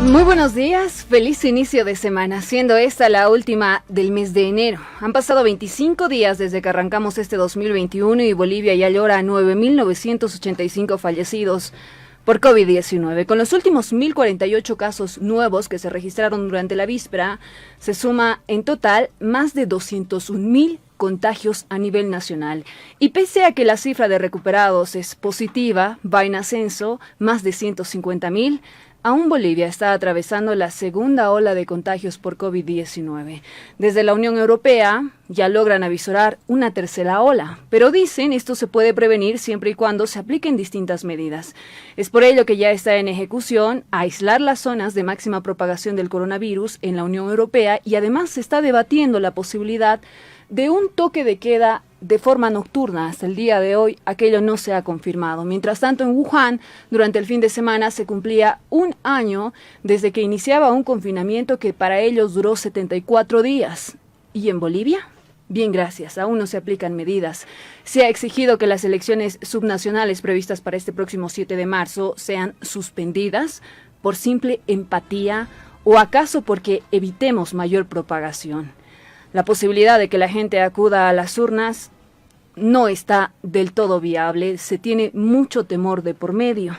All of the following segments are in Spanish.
Muy buenos días, feliz inicio de semana, siendo esta la última del mes de enero. Han pasado 25 días desde que arrancamos este 2021 y Bolivia ya llora a 9.985 fallecidos por COVID-19. Con los últimos 1.048 casos nuevos que se registraron durante la víspera, se suma en total más de 201.000 contagios a nivel nacional. Y pese a que la cifra de recuperados es positiva, va en ascenso, más de 150.000, aún Bolivia está atravesando la segunda ola de contagios por COVID-19. Desde la Unión Europea ya logran avisorar una tercera ola, pero dicen esto se puede prevenir siempre y cuando se apliquen distintas medidas. Es por ello que ya está en ejecución aislar las zonas de máxima propagación del coronavirus en la Unión Europea y además se está debatiendo la posibilidad de un toque de queda de forma nocturna. Hasta el día de hoy aquello no se ha confirmado. Mientras tanto, en Wuhan, durante el fin de semana se cumplía un año desde que iniciaba un confinamiento que para ellos duró 74 días. ¿Y en Bolivia? Bien, gracias. Aún no se aplican medidas. Se ha exigido que las elecciones subnacionales previstas para este próximo 7 de marzo sean suspendidas por simple empatía o acaso porque evitemos mayor propagación. La posibilidad de que la gente acuda a las urnas no está del todo viable, se tiene mucho temor de por medio.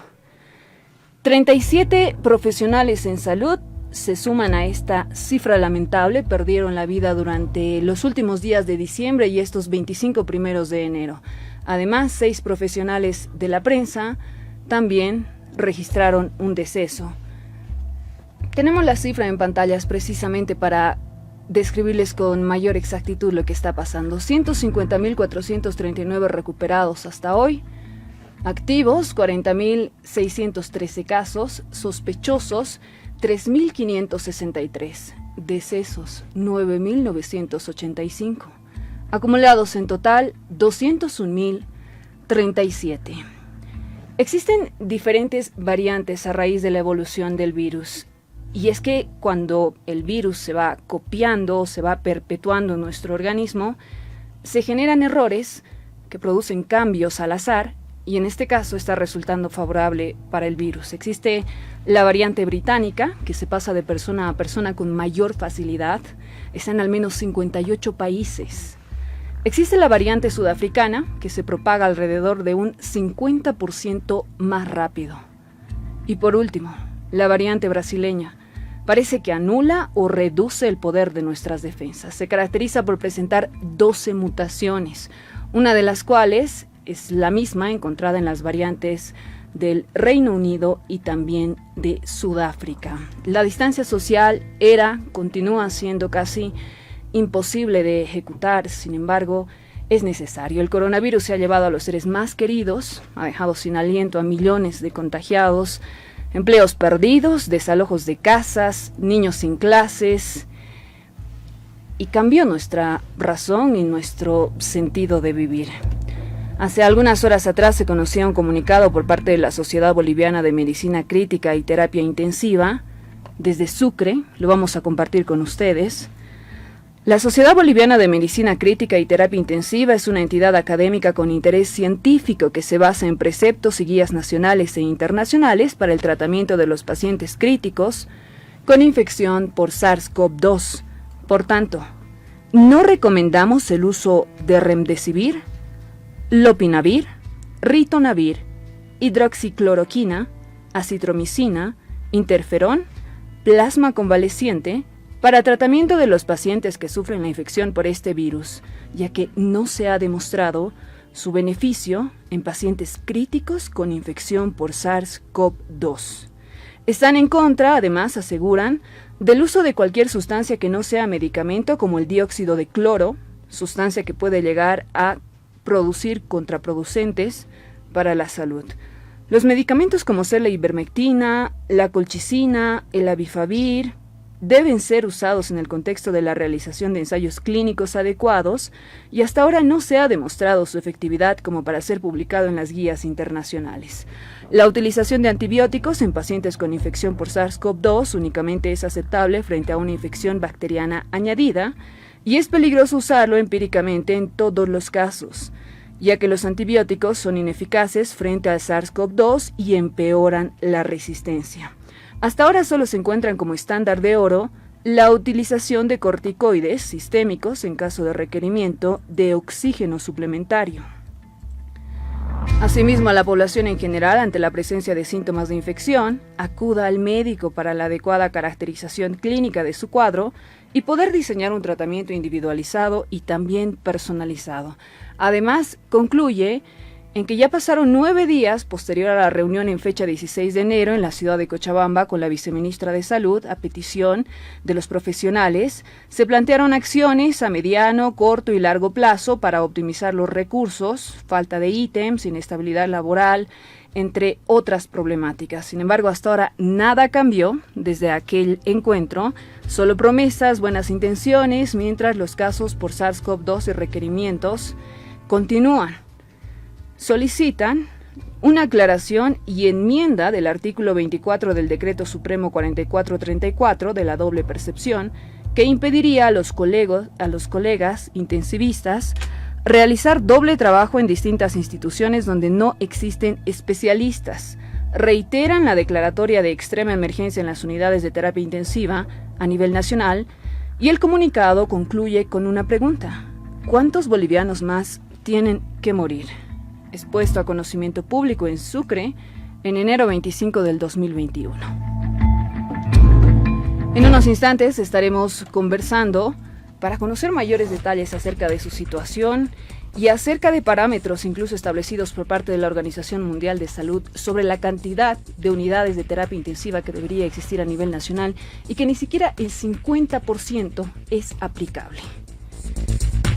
37 profesionales en salud se suman a esta cifra lamentable, perdieron la vida durante los últimos días de diciembre y estos 25 primeros de enero. Además, 6 profesionales de la prensa también registraron un deceso. Tenemos la cifra en pantallas precisamente para describirles con mayor exactitud lo que está pasando. 150.439 recuperados hasta hoy, activos 40.613 casos, sospechosos 3.563, decesos 9.985, acumulados en total 201.037. Existen diferentes variantes a raíz de la evolución del virus. Y es que cuando el virus se va copiando, se va perpetuando en nuestro organismo, se generan errores que producen cambios al azar y en este caso está resultando favorable para el virus. Existe la variante británica, que se pasa de persona a persona con mayor facilidad, está en al menos 58 países. Existe la variante sudafricana, que se propaga alrededor de un 50% más rápido. Y por último, la variante brasileña parece que anula o reduce el poder de nuestras defensas. Se caracteriza por presentar 12 mutaciones, una de las cuales es la misma encontrada en las variantes del Reino Unido y también de Sudáfrica. La distancia social continúa siendo casi imposible de ejecutar, sin embargo, es necesario. El coronavirus se ha llevado a los seres más queridos, ha dejado sin aliento a millones de contagiados, empleos perdidos, desalojos de casas, niños sin clases, y cambió nuestra razón y nuestro sentido de vivir. Hace algunas horas atrás se conocía un comunicado por parte de la Sociedad Boliviana de Medicina Crítica y Terapia Intensiva, desde Sucre, lo vamos a compartir con ustedes. La Sociedad Boliviana de Medicina Crítica y Terapia Intensiva es una entidad académica con interés científico que se basa en preceptos y guías nacionales e internacionales para el tratamiento de los pacientes críticos con infección por SARS-CoV-2. Por tanto, no recomendamos el uso de remdesivir, lopinavir, ritonavir, hidroxicloroquina, acitromicina, interferón, plasma convaleciente, para tratamiento de los pacientes que sufren la infección por este virus, ya que no se ha demostrado su beneficio en pacientes críticos con infección por SARS-CoV-2. Están en contra, además, aseguran, del uso de cualquier sustancia que no sea medicamento como el dióxido de cloro, sustancia que puede llegar a producir contraproducentes para la salud. Los medicamentos como ser la ivermectina, la colchicina, el avifavir, deben ser usados en el contexto de la realización de ensayos clínicos adecuados y hasta ahora no se ha demostrado su efectividad como para ser publicado en las guías internacionales. La utilización de antibióticos en pacientes con infección por SARS-CoV-2 únicamente es aceptable frente a una infección bacteriana añadida y es peligroso usarlo empíricamente en todos los casos, ya que los antibióticos son ineficaces frente al SARS-CoV-2 y empeoran la resistencia. Hasta ahora solo se encuentran como estándar de oro la utilización de corticoides sistémicos en caso de requerimiento de oxígeno suplementario. Asimismo, a la población en general, ante la presencia de síntomas de infección, acuda al médico para la adecuada caracterización clínica de su cuadro y poder diseñar un tratamiento individualizado y también personalizado. Además, concluye en que ya pasaron 9 días posterior a la reunión en fecha 16 de enero en la ciudad de Cochabamba con la viceministra de Salud, a petición de los profesionales, se plantearon acciones a mediano, corto y largo plazo para optimizar los recursos, falta de ítems, inestabilidad laboral, entre otras problemáticas. Sin embargo, hasta ahora nada cambió desde aquel encuentro, solo promesas, buenas intenciones, mientras los casos por SARS-CoV-2 y requerimientos continúan. Solicitan una aclaración y enmienda del artículo 24 del Decreto Supremo 4434 de la doble percepción, que impediría a los colegas intensivistas realizar doble trabajo en distintas instituciones donde no existen especialistas. Reiteran la declaratoria de extrema emergencia en las unidades de terapia intensiva a nivel nacional y el comunicado concluye con una pregunta: ¿cuántos bolivianos más tienen que morir? Expuesto a conocimiento público en Sucre en enero 25 del 2021. En unos instantes estaremos conversando para conocer mayores detalles acerca de su situación y acerca de parámetros incluso establecidos por parte de la Organización Mundial de Salud sobre la cantidad de unidades de terapia intensiva que debería existir a nivel nacional y que ni siquiera el 50% es aplicable.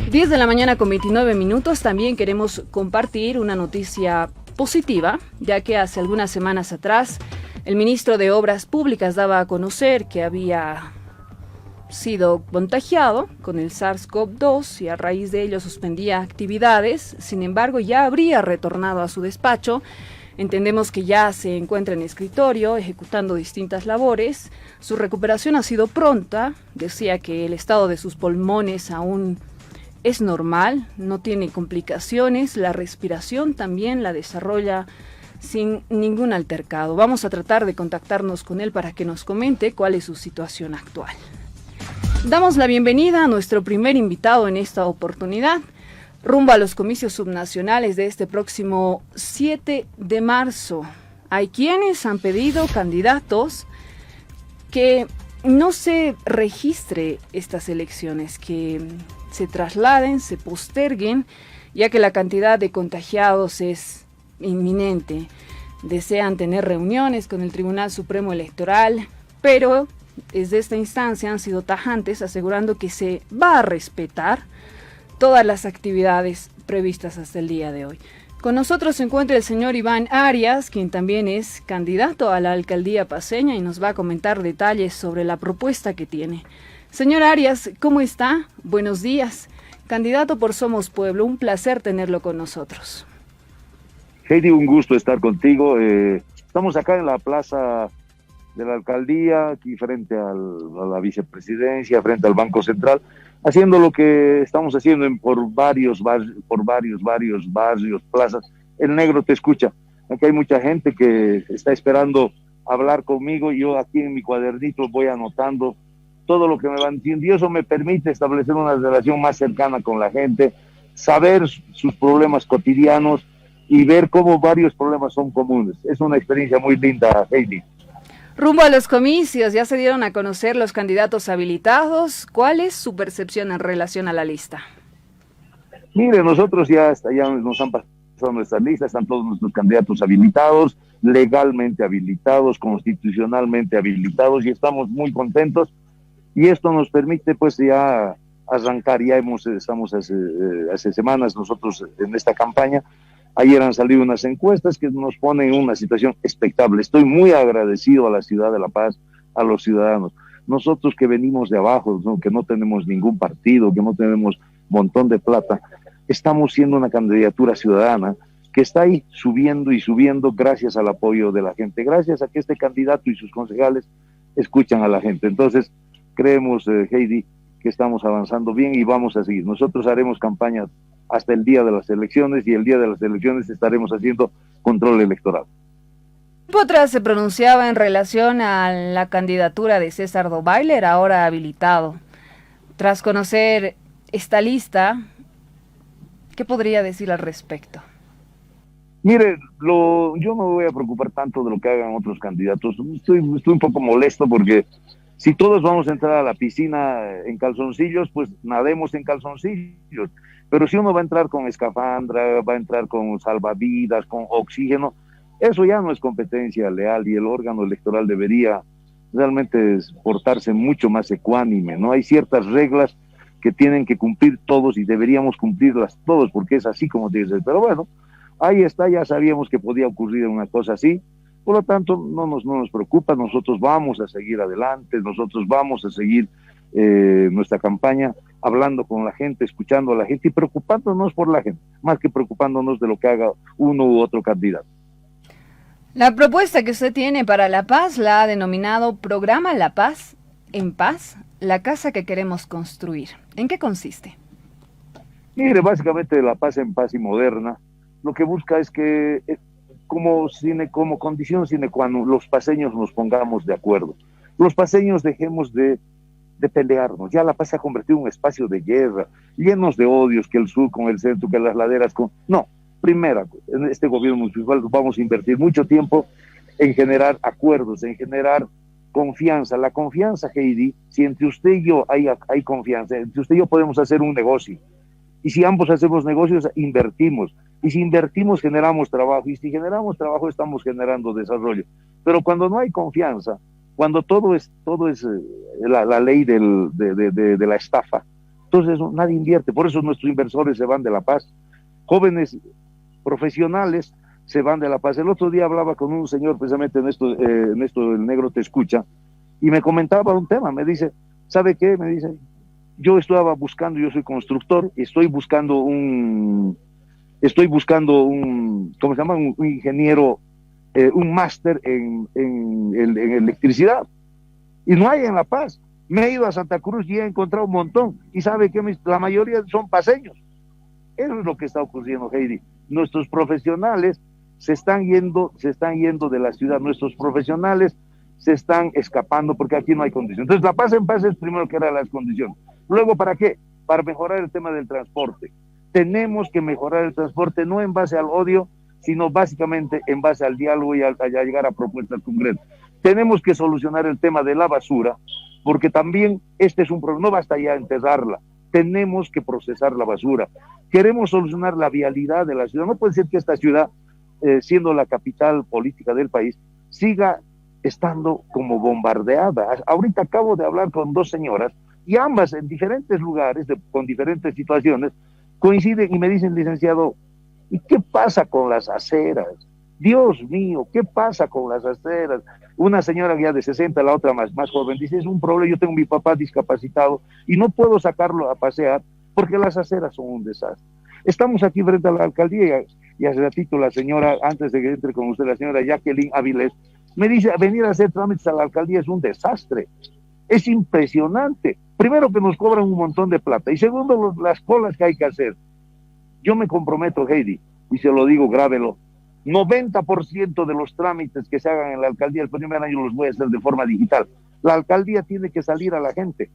10 de la mañana con 29 minutos, también queremos compartir una noticia positiva, ya que hace algunas semanas atrás el ministro de Obras Públicas daba a conocer que había sido contagiado con el SARS-CoV-2 y a raíz de ello suspendía actividades. Sin embargo, ya habría retornado a su despacho. Entendemos que ya se encuentra en escritorio ejecutando distintas labores. Su recuperación ha sido pronta. Decía que el estado de sus pulmones aún es normal, no tiene complicaciones, la respiración también la desarrolla sin ningún altercado. Vamos a tratar de contactarnos con él para que nos comente cuál es su situación actual. Damos la bienvenida a nuestro primer invitado en esta oportunidad, rumbo a los comicios subnacionales de este próximo 7 de marzo. Hay quienes han pedido, candidatos, que no se registre estas elecciones, que se trasladen, se posterguen, ya que la cantidad de contagiados es inminente. Desean tener reuniones con el Tribunal Supremo Electoral, pero desde esta instancia han sido tajantes, asegurando que se va a respetar todas las actividades previstas hasta el día de hoy. Con nosotros se encuentra el señor Iván Arias, quien también es candidato a la alcaldía paceña y nos va a comentar detalles sobre la propuesta que tiene. Señor Arias, ¿cómo está? Buenos días. Candidato por Somos Pueblo, un placer tenerlo con nosotros. Heidi, un gusto estar contigo. Estamos acá en la plaza de la alcaldía, aquí frente a la vicepresidencia, frente al Banco Central, haciendo lo que estamos haciendo por varios barrios, plazas. El negro te escucha. Aquí hay mucha gente que está esperando hablar conmigo. Yo aquí en mi cuadernito voy anotando todo lo que me van diciendo, y eso me permite establecer una relación más cercana con la gente, saber sus problemas cotidianos y ver cómo varios problemas son comunes. Es una experiencia muy linda, Heidi. Rumbo a los comicios, ya se dieron a conocer los candidatos habilitados. ¿Cuál es su percepción en relación a la lista? Mire, nosotros ya nos han pasado nuestras listas, están todos nuestros candidatos habilitados, legalmente habilitados, constitucionalmente habilitados, y estamos muy contentos. Y esto nos permite pues ya arrancar, estamos hace semanas nosotros en esta campaña. Ayer han salido unas encuestas que nos ponen en una situación expectable. Estoy muy agradecido a la ciudad de La Paz, a los ciudadanos. Nosotros que venimos de abajo, ¿no? Que no tenemos ningún partido, que no tenemos montón de plata, estamos siendo una candidatura ciudadana que está ahí subiendo y subiendo gracias al apoyo de la gente, gracias a que este candidato y sus concejales escuchan a la gente. Entonces, creemos, Heidi, que estamos avanzando bien y vamos a seguir. Nosotros haremos campañas hasta el día de las elecciones y el día de las elecciones estaremos haciendo control electoral. Otra se pronunciaba en relación a la candidatura de César Dobailer, ahora habilitado. Tras conocer esta lista, ¿qué podría decir al respecto? Mire, yo no me voy a preocupar tanto de lo que hagan otros candidatos. Estoy un poco molesto porque si todos vamos a entrar a la piscina en calzoncillos, pues nademos en calzoncillos. Pero si uno va a entrar con escafandra, va a entrar con salvavidas, con oxígeno, eso ya no es competencia leal y el órgano electoral debería realmente portarse mucho más ecuánime, ¿no? Hay ciertas reglas que tienen que cumplir todos y deberíamos cumplirlas todos porque es así como debe ser. Pero bueno, ahí está, ya sabíamos que podía ocurrir una cosa así, por lo tanto no nos preocupa, nosotros vamos a seguir adelante, nosotros vamos a seguir nuestra campaña hablando con la gente, escuchando a la gente y preocupándonos por la gente, más que preocupándonos de lo que haga uno u otro candidato. La propuesta que usted tiene para La Paz la ha denominado Programa La Paz en Paz, la casa que queremos construir. ¿En qué consiste? Mire, básicamente La Paz en Paz y Moderna lo que busca es que como condición sine qua non los paseños nos pongamos de acuerdo. Los paseños dejemos de pelearnos. Ya La Paz se ha convertido en un espacio de guerra, llenos de odios, que el sur con el centro, que las laderas con... No, primero, en este gobierno municipal vamos a invertir mucho tiempo en generar acuerdos, en generar confianza. La confianza, Heidi, si entre usted y yo hay confianza, entre usted y yo podemos hacer un negocio. Y si ambos hacemos negocios, invertimos. Y si invertimos, generamos trabajo. Y si generamos trabajo, estamos generando desarrollo. Pero cuando no hay confianza, cuando todo es la ley de la estafa, entonces nadie invierte. Por eso nuestros inversores se van de La Paz. Jóvenes profesionales se van de La Paz. El otro día hablaba con un señor, precisamente en esto el negro te escucha, y me comentaba un tema. Me dice, ¿sabe qué? Me dice, yo estaba buscando, yo soy constructor, estoy buscando un ¿cómo se llama? Un ingeniero, un máster en electricidad. Y no hay en La Paz. Me he ido a Santa Cruz y he encontrado un montón. Y sabe que la mayoría son paseños. Eso es lo que está ocurriendo, Heidi. Nuestros profesionales se están yendo de la ciudad. Nuestros profesionales se están escapando porque aquí no hay condiciones. Entonces, La Paz en Paz es primero que era las condiciones. Luego, ¿para qué? Para mejorar el tema del transporte. Tenemos que mejorar el transporte no en base al odio, sino básicamente en base al diálogo y a llegar a propuestas concretas. Tenemos que solucionar el tema de la basura, porque también este es un problema, no basta ya enterrarla, tenemos que procesar la basura. Queremos solucionar la vialidad de la ciudad. No puede ser que esta ciudad, siendo la capital política del país, siga estando como bombardeada. Ahorita acabo de hablar con dos señoras y ambas en diferentes lugares, con diferentes situaciones, coinciden y me dicen, licenciado, ¿y qué pasa con las aceras? Dios mío, ¿qué pasa con las aceras? Una señora ya de 60, la otra más joven, dice, es un problema, yo tengo a mi papá discapacitado y no puedo sacarlo a pasear porque las aceras son un desastre. Estamos aquí frente a la alcaldía y hace ratito la señora, antes de que entre con usted, la señora Jacqueline Avilés, me dice, venir a hacer trámites a la alcaldía es un desastre. Es impresionante. Primero que nos cobran un montón de plata y segundo las colas que hay que hacer. Yo me comprometo, Heidi, y se lo digo, grábelo, 90% de los trámites que se hagan en la alcaldía el primer año los voy a hacer de forma digital. La alcaldía tiene que salir a la gente,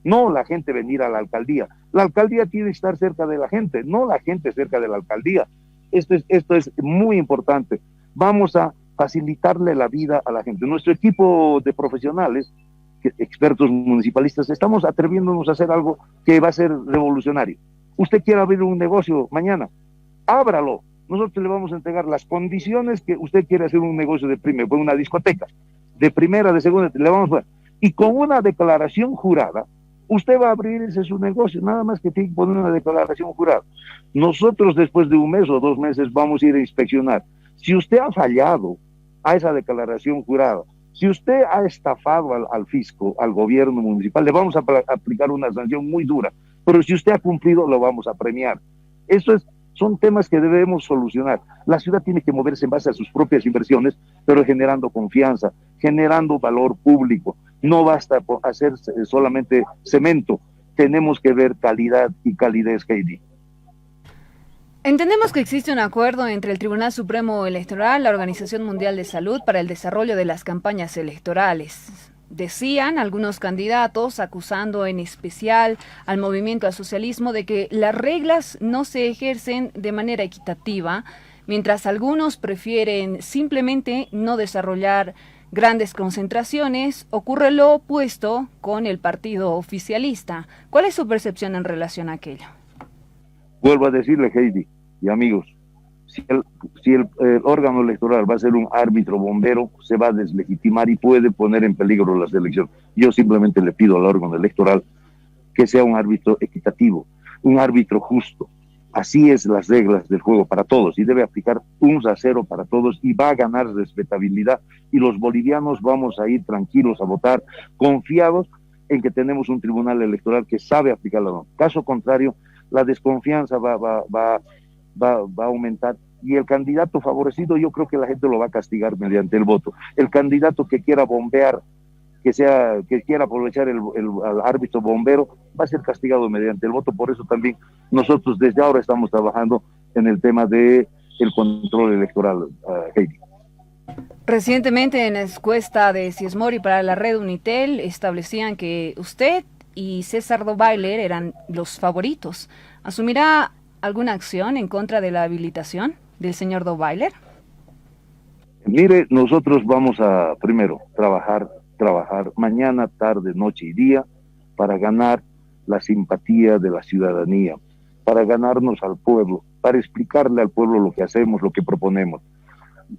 no la gente venir a la alcaldía. La alcaldía tiene que estar cerca de la gente, no la gente cerca de la alcaldía. Esto es muy importante. Vamos a facilitarle la vida a la gente. Nuestro equipo de profesionales, expertos municipalistas, estamos atreviéndonos a hacer algo que va a ser revolucionario. Usted quiere abrir un negocio mañana, ábralo. Nosotros le vamos a entregar las condiciones que usted quiere hacer un negocio de primera, con una discoteca, de primera, de segunda, le vamos a... Y con una declaración jurada, usted va a abrir ese su negocio, nada más que tiene que poner una declaración jurada. Nosotros después de un mes o 2 meses vamos a ir a inspeccionar. Si usted ha fallado a esa declaración jurada, si usted ha estafado al fisco, al gobierno municipal, le vamos a aplicar una sanción muy dura. Pero si usted ha cumplido, lo vamos a premiar. Son temas que debemos solucionar. La ciudad tiene que moverse en base a sus propias inversiones, pero generando confianza, generando valor público. No basta hacer solamente cemento. Tenemos que ver calidad y calidez, Heidi. Entendemos que existe un acuerdo entre el Tribunal Supremo Electoral, la Organización Mundial de Salud para el desarrollo de las campañas electorales. Decían algunos candidatos, acusando en especial al movimiento al socialismo de que las reglas no se ejercen de manera equitativa, mientras algunos prefieren simplemente no desarrollar grandes concentraciones. Ocurre lo opuesto con el partido oficialista. ¿Cuál es su percepción en relación a aquello? Vuelvo a decirle, Heidi y amigos, si el órgano electoral va a ser un árbitro bombero, se va a deslegitimar y puede poner en peligro las elecciones. Yo simplemente le pido al órgano electoral que sea un árbitro equitativo, un árbitro justo. Así es las reglas del juego para todos y debe aplicar 1-0 para todos y va a ganar respetabilidad y los bolivianos vamos a ir tranquilos a votar, confiados en que tenemos un tribunal electoral que sabe aplicar la norma. Caso contrario, la desconfianza va a aumentar y el candidato favorecido yo creo que la gente lo va a castigar mediante el voto. El candidato que quiera bombear, que quiera aprovechar el árbitro bombero, va a ser castigado mediante el voto. Por eso también nosotros desde ahora estamos trabajando en el tema de el control electoral, Heidi. Recientemente en la encuesta de Ciesmori para la red Unitel establecían que usted y César Dovailler eran los favoritos. ¿Asumirá alguna acción en contra de la habilitación del señor Dovailler? Mire, nosotros vamos a primero trabajar mañana, tarde, noche y día para ganar la simpatía de la ciudadanía, para ganarnos al pueblo, para explicarle al pueblo lo que hacemos, lo que proponemos.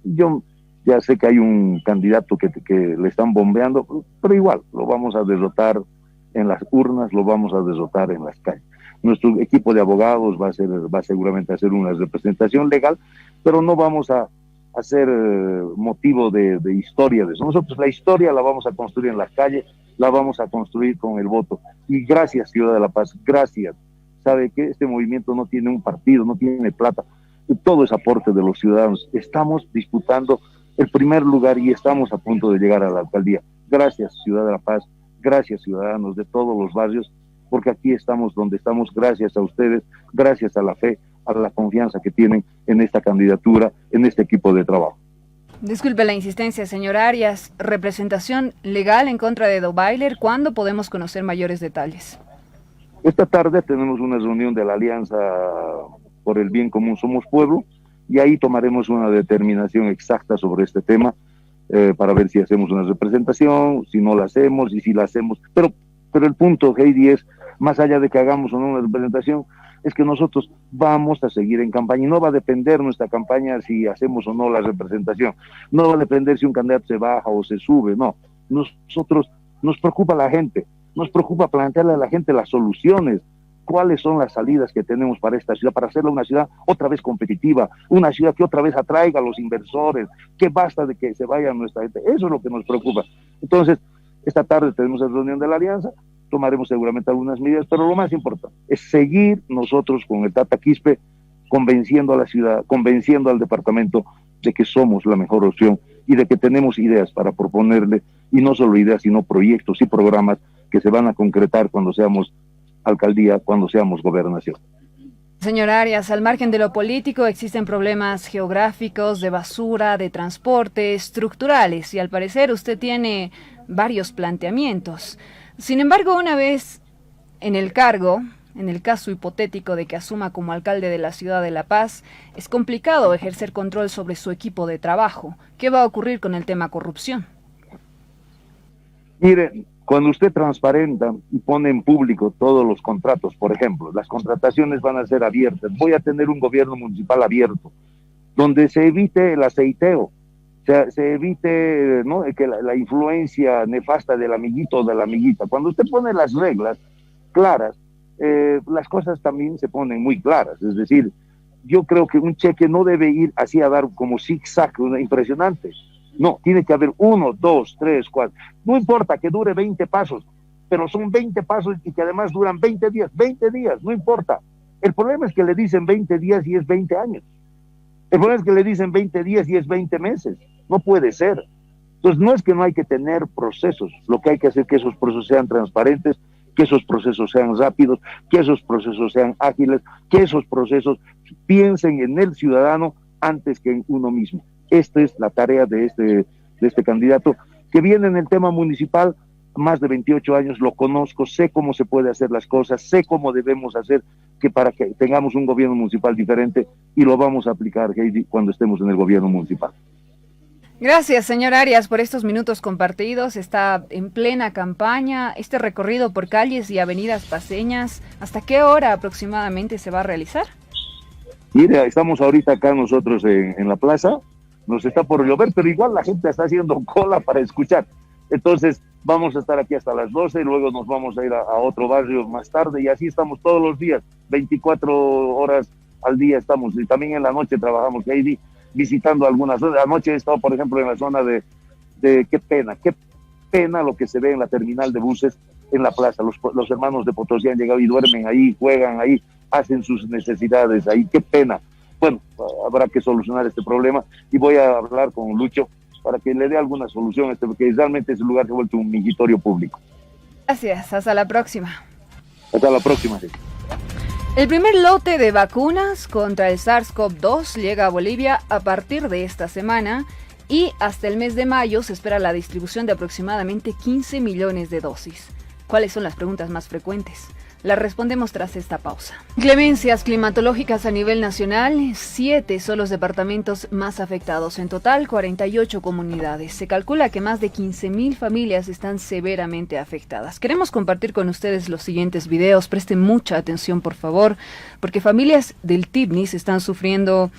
Yo ya sé que hay un candidato que le están bombeando, pero igual lo vamos a derrotar en las urnas, lo vamos a derrotar en las calles. Nuestro equipo de abogados va seguramente a hacer una representación legal, pero no vamos a hacer motivo de historia de eso. Nosotros la historia la vamos a construir en las calles, la vamos a construir con el voto. Y gracias, Ciudad de la Paz, gracias. Sabe que este movimiento no tiene un partido, no tiene plata, todo es aporte de los ciudadanos. Estamos disputando el primer lugar y estamos a punto de llegar a la alcaldía. Gracias, Ciudad de la Paz, gracias, ciudadanos de todos los barrios, porque aquí estamos donde estamos gracias a ustedes, gracias a la fe, a la confianza que tienen en esta candidatura, en este equipo de trabajo. Disculpe la insistencia, señor Arias. Representación legal en contra de Dovailler. ¿Cuándo podemos conocer mayores detalles? Esta tarde tenemos una reunión de la Alianza por el Bien Común Somos Pueblo y ahí tomaremos una determinación exacta sobre este tema para ver si hacemos una representación, si no la hacemos y si la hacemos. Pero el punto, Heidi, es más allá de que hagamos o no una representación, es que nosotros vamos a seguir en campaña y no va a depender nuestra campaña si hacemos o no la representación, no va a depender si un candidato se baja o se sube, no. Nosotros nos preocupa la gente, nos preocupa plantearle a la gente las soluciones, cuáles son las salidas que tenemos para esta ciudad, para hacerla una ciudad otra vez competitiva, una ciudad que otra vez atraiga a los inversores, que basta de que se vaya nuestra gente, eso es lo que nos preocupa. Entonces, esta tarde tenemos la reunión de la Alianza, tomaremos seguramente algunas medidas, pero lo más importante es seguir nosotros con el Tata Quispe, convenciendo a la ciudad, convenciendo al departamento de que somos la mejor opción y de que tenemos ideas para proponerle, y no solo ideas, sino proyectos y programas que se van a concretar cuando seamos alcaldía, cuando seamos gobernación. Señor Arias, al margen de lo político existen problemas geográficos, de basura, de transporte, estructurales, y al parecer usted tiene varios planteamientos. Sin embargo, una vez en el cargo, en el caso hipotético de que asuma como alcalde de la ciudad de La Paz, es complicado ejercer control sobre su equipo de trabajo. ¿Qué va a ocurrir con el tema corrupción? Mire, cuando usted transparenta y pone en público todos los contratos, por ejemplo, las contrataciones van a ser abiertas, voy a tener un gobierno municipal abierto, donde se evite el aceiteo, se evite, ¿no?, que la influencia nefasta del amiguito o de la amiguita. Cuando usted pone las reglas claras, las cosas también se ponen muy claras. Es decir, yo creo que un cheque no debe ir así a dar como zigzag, impresionante. No, tiene que haber 1, 2, 3, 4. No importa que dure 20 pasos, pero son 20 pasos y que además duran 20 días. 20 días, no importa. El problema es que le dicen 20 días y es 20 años. El problema es que le dicen 20 días y es 20 meses. No puede ser. Entonces, no es que no hay que tener procesos. Lo que hay que hacer es que esos procesos sean transparentes, que esos procesos sean rápidos, que esos procesos sean ágiles, que esos procesos piensen en el ciudadano antes que en uno mismo. Esta es la tarea de este candidato, que viene en el tema municipal, más de 28 años, lo conozco, sé cómo se puede hacer las cosas, sé cómo debemos hacer para que tengamos un gobierno municipal diferente, y lo vamos a aplicar, Heidi, cuando estemos en el gobierno municipal. Gracias, señor Arias, por estos minutos compartidos. Está en plena campaña este recorrido por calles y avenidas paceñas. ¿Hasta qué hora aproximadamente se va a realizar? Mire, estamos ahorita acá nosotros en la plaza, nos está por llover, pero igual la gente está haciendo cola para escuchar. Entonces vamos a estar aquí hasta las 12, y luego nos vamos a ir a otro barrio más tarde, y así estamos todos los días, 24 horas al día estamos, y también en la noche trabajamos, Heidi, visitando algunas zonas. Anoche he estado, por ejemplo, en la zona de qué pena lo que se ve en la terminal de buses en la plaza. Los hermanos de Potosí han llegado y duermen ahí, juegan ahí, hacen sus necesidades ahí, qué pena. Bueno, habrá que solucionar este problema, y voy a hablar con Lucho para que le dé alguna solución, porque realmente ese lugar se ha vuelto un mingitorio público. Gracias, hasta la próxima. Hasta la próxima. El primer lote de vacunas contra el SARS-CoV-2 llega a Bolivia a partir de esta semana, y hasta el mes de mayo se espera la distribución de aproximadamente 15 millones de dosis. ¿Cuáles son las preguntas más frecuentes? Las respondemos tras esta pausa. Inclemencias climatológicas a nivel nacional, 7 son los departamentos más afectados. En total, 48 comunidades. Se calcula que más de 15.000 familias están severamente afectadas. Queremos compartir con ustedes los siguientes videos. Presten mucha atención, por favor, porque familias del Tibnis están sufriendo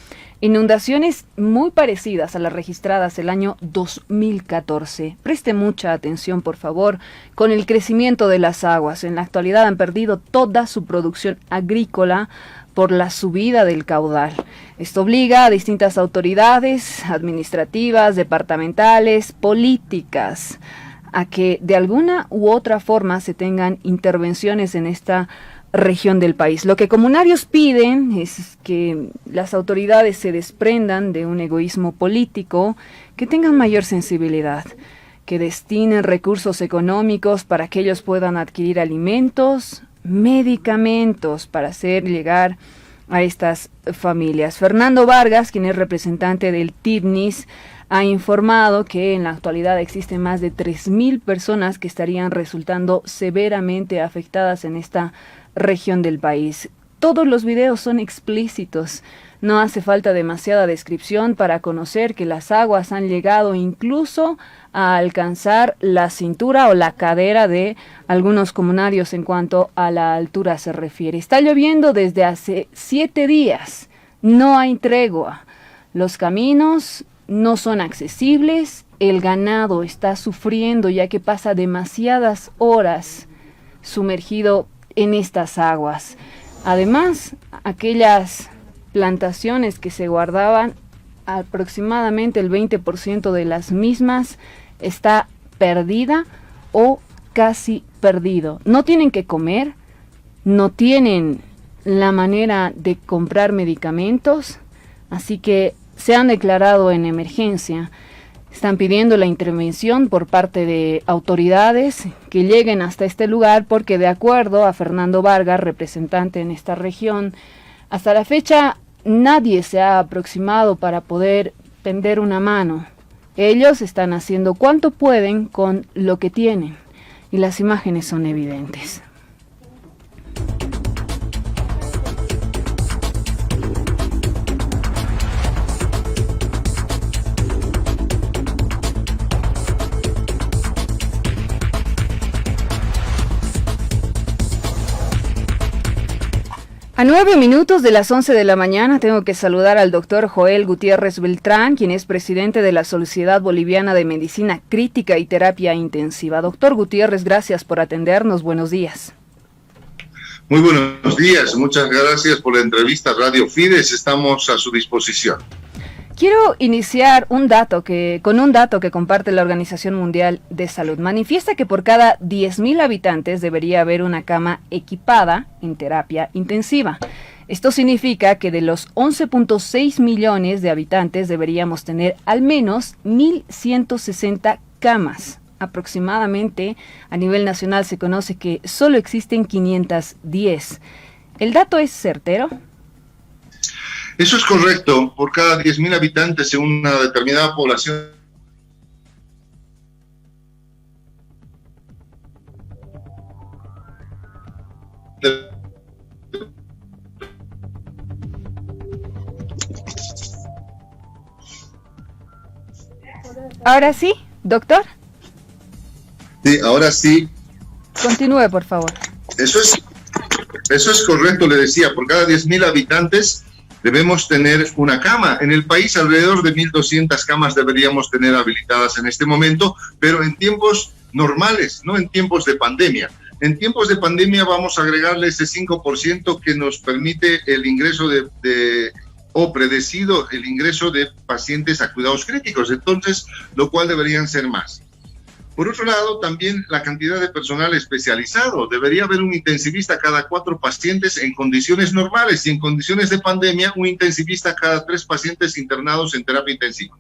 inundaciones muy parecidas a las registradas el año 2014. Preste mucha atención, por favor, con el crecimiento de las aguas. En la actualidad han perdido toda su producción agrícola por la subida del caudal. Esto obliga a distintas autoridades administrativas, departamentales, políticas, a que de alguna u otra forma se tengan intervenciones en esta región del país. Lo que comunarios piden es que las autoridades se desprendan de un egoísmo político, que tengan mayor sensibilidad, que destinen recursos económicos para que ellos puedan adquirir alimentos, medicamentos para hacer llegar a estas familias. Fernando Vargas, quien es representante del Tibnis, ha informado que en la actualidad existen más de 3.000 personas que estarían resultando severamente afectadas en esta región del país. Todos los videos son explícitos. No hace falta demasiada descripción para conocer que las aguas han llegado incluso a alcanzar la cintura o la cadera de algunos comunarios en cuanto a la altura se refiere. Está lloviendo desde hace 7 días. No hay tregua. Los caminos no son accesibles. El ganado está sufriendo ya que pasa demasiadas horas sumergido en estas aguas. Además, aquellas plantaciones que se guardaban, aproximadamente el 20% de las mismas está perdida o casi perdido. No tienen que comer, no tienen la manera de comprar medicamentos, así que se han declarado en emergencia. Están pidiendo la intervención por parte de autoridades que lleguen hasta este lugar, porque de acuerdo a Fernando Vargas, representante en esta región, hasta la fecha nadie se ha aproximado para poder tender una mano. Ellos están haciendo cuanto pueden con lo que tienen, y las imágenes son evidentes. A 9 minutos de las 11 de la mañana tengo que saludar al doctor Joel Gutiérrez Beltrán, quien es presidente de la Sociedad Boliviana de Medicina Crítica y Terapia Intensiva. Doctor Gutiérrez, gracias por atendernos. Buenos días. Muy buenos días. Muchas gracias por la entrevista. Radio Fides, estamos a su disposición. Quiero iniciar con un dato que comparte la Organización Mundial de Salud. Manifiesta que por cada 10.000 habitantes debería haber una cama equipada en terapia intensiva. Esto significa que de los 11.6 millones de habitantes deberíamos tener al menos 1.160 camas. Aproximadamente a nivel nacional se conoce que solo existen 510. ¿El dato es certero? Eso es correcto. Por cada 10.000 habitantes en una determinada población, Ahora sí, doctor. sí, ahora sí. Continúe, por favor. Eso es correcto, le decía. Por cada 10.000 habitantes debemos tener una cama. En el país alrededor de 1.200 camas deberíamos tener habilitadas en este momento, pero en tiempos normales, no en tiempos de pandemia. En tiempos de pandemia vamos a agregarle ese 5% que nos permite el ingreso o predecido el ingreso de pacientes a cuidados críticos, entonces, lo cual deberían ser más. Por otro lado, también la cantidad de personal especializado. Debería haber un intensivista cada 4 pacientes en condiciones normales y en condiciones de pandemia, un intensivista cada 3 pacientes internados en terapia intensiva.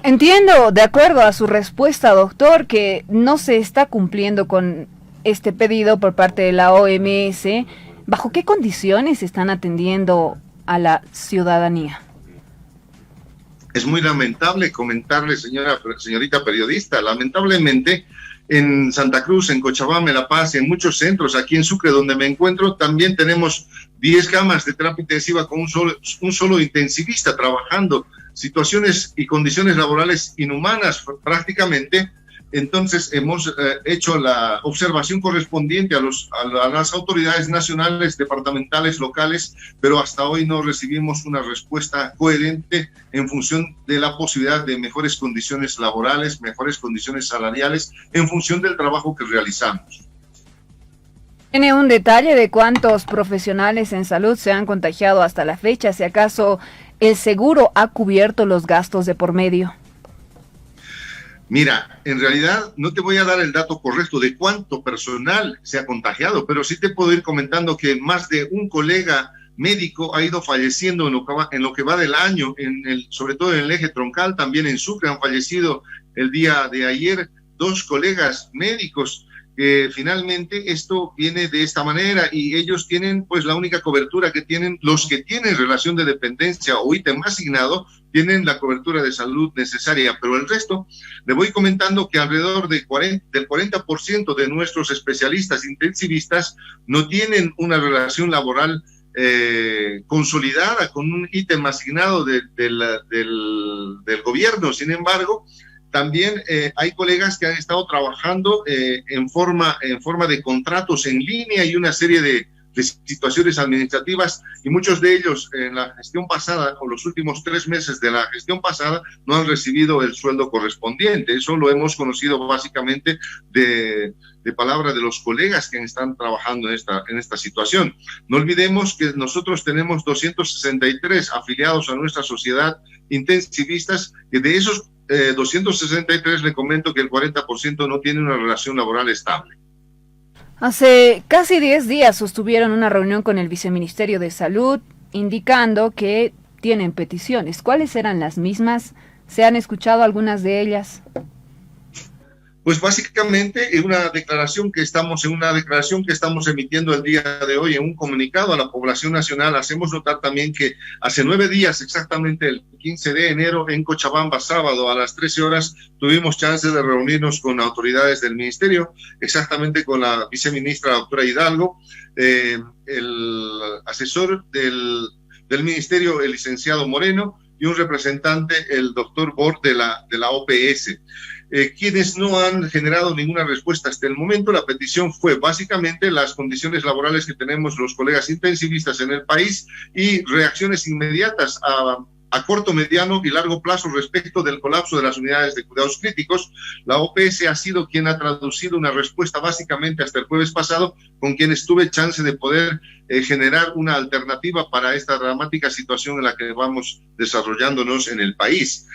Entiendo, de acuerdo a su respuesta, doctor, que no se está cumpliendo con este pedido por parte de la OMS. ¿Bajo qué condiciones están atendiendo a la ciudadanía? Es muy lamentable comentarle, señorita periodista, lamentablemente en Santa Cruz, en Cochabamba, en La Paz, en muchos centros, aquí en Sucre, donde me encuentro, también tenemos 10 camas de terapia intensiva con un solo intensivista trabajando, situaciones y condiciones laborales inhumanas prácticamente. Entonces hemos hecho la observación correspondiente a las autoridades nacionales, departamentales, locales, pero hasta hoy no recibimos una respuesta coherente en función de la posibilidad de mejores condiciones laborales, mejores condiciones salariales, en función del trabajo que realizamos. ¿Tiene un detalle de cuántos profesionales en salud se han contagiado hasta la fecha? Si acaso el seguro ha cubierto los gastos de por medio. Mira, en realidad no te voy a dar el dato correcto de cuánto personal se ha contagiado, pero sí te puedo ir comentando que más de un colega médico ha ido falleciendo en lo que va del año, sobre todo en el eje troncal, también en Sucre han fallecido el día de ayer 2 colegas médicos. Finalmente esto viene de esta manera y ellos tienen pues la única cobertura que tienen los que tienen relación de dependencia o ítem asignado, tienen la cobertura de salud necesaria, pero el resto, le voy comentando que alrededor del 40% de nuestros especialistas intensivistas no tienen una relación laboral consolidada con un ítem asignado del gobierno. Sin embargo, también hay colegas que han estado trabajando en forma de contratos en línea y una serie de situaciones administrativas, y muchos de ellos en la gestión pasada o los últimos 3 meses de la gestión pasada no han recibido el sueldo correspondiente. Eso lo hemos conocido básicamente de palabra de los colegas que están trabajando en esta situación. No olvidemos que nosotros tenemos 263 afiliados a nuestra sociedad intensivistas, que de esos 263 le comento que el 40% no tiene una relación laboral estable. Hace casi 10 días sostuvieron una reunión con el Viceministerio de Salud indicando que tienen peticiones. ¿Cuáles eran las mismas? ¿Se han escuchado algunas de ellas? Pues básicamente en una declaración que estamos emitiendo el día de hoy en un comunicado a la población nacional, hacemos notar también que hace 9 días, exactamente el 15 de enero, en Cochabamba, sábado a las 13 horas, tuvimos chance de reunirnos con autoridades del ministerio, exactamente con la viceministra doctora Hidalgo, el asesor del ministerio, el licenciado Moreno, y un representante, el doctor Bort de la OPS. Quienes no han generado ninguna respuesta hasta el momento. La petición fue básicamente las condiciones laborales que tenemos los colegas intensivistas en el país y reacciones inmediatas a corto, mediano y largo plazo respecto del colapso de las unidades de cuidados críticos. La OPS ha sido quien ha traducido una respuesta básicamente hasta el jueves pasado, con quienes tuve chance de poder generar una alternativa para esta dramática situación en la que vamos desarrollándonos en el país.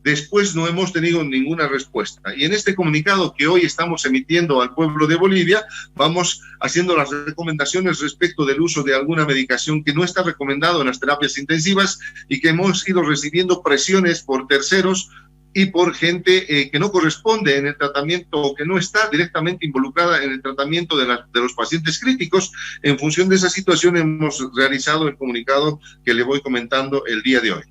Después no hemos tenido ninguna respuesta. Y en este comunicado que hoy estamos emitiendo al pueblo de Bolivia, vamos haciendo las recomendaciones respecto del uso de alguna medicación que no está recomendado en las terapias intensivas y que hemos ido recibiendo presiones por terceros y por gente que no corresponde en el tratamiento o que no está directamente involucrada en el tratamiento de los pacientes críticos. En función de esa situación hemos realizado el comunicado que le voy comentando el día de hoy.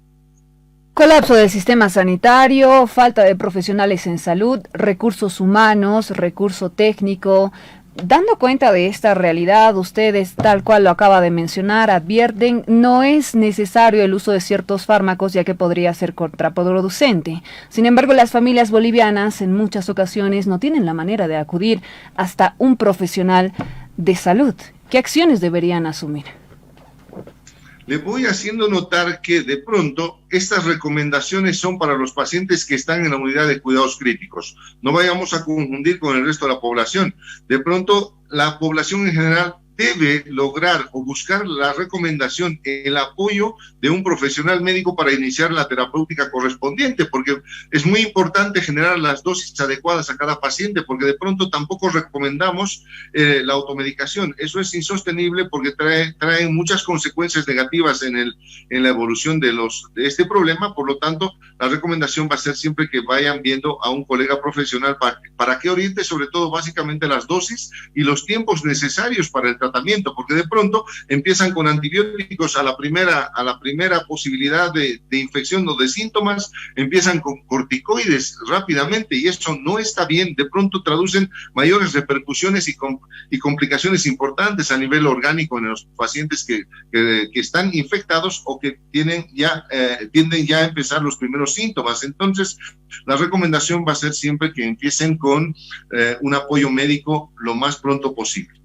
Colapso del sistema sanitario, falta de profesionales en salud, recursos humanos, recurso técnico. Dando cuenta de esta realidad, ustedes, tal cual lo acaba de mencionar, advierten no es necesario el uso de ciertos fármacos ya que podría ser contraproducente. Sin embargo, las familias bolivianas en muchas ocasiones no tienen la manera de acudir hasta un profesional de salud. ¿Qué acciones deberían asumir? Le voy haciendo notar que de pronto estas recomendaciones son para los pacientes que están en la unidad de cuidados críticos. No vayamos a confundir con el resto de la población. De pronto, la población en general debe lograr o buscar la recomendación, el apoyo de un profesional médico para iniciar la terapéutica correspondiente, porque es muy importante generar las dosis adecuadas a cada paciente, porque de pronto tampoco recomendamos la automedicación. Eso es insostenible porque trae muchas consecuencias negativas en la evolución de este problema. Por lo tanto, la recomendación va a ser siempre que vayan viendo a un colega profesional para que oriente sobre todo básicamente las dosis y los tiempos necesarios para el tratamiento, porque de pronto empiezan con antibióticos a la primera posibilidad de infección o de síntomas, empiezan con corticoides rápidamente y eso no está bien. De pronto traducen mayores repercusiones y complicaciones importantes a nivel orgánico en los pacientes que están infectados o que tienden ya a empezar los primeros síntomas. Entonces, la recomendación va a ser siempre que empiecen con un apoyo médico lo más pronto posible.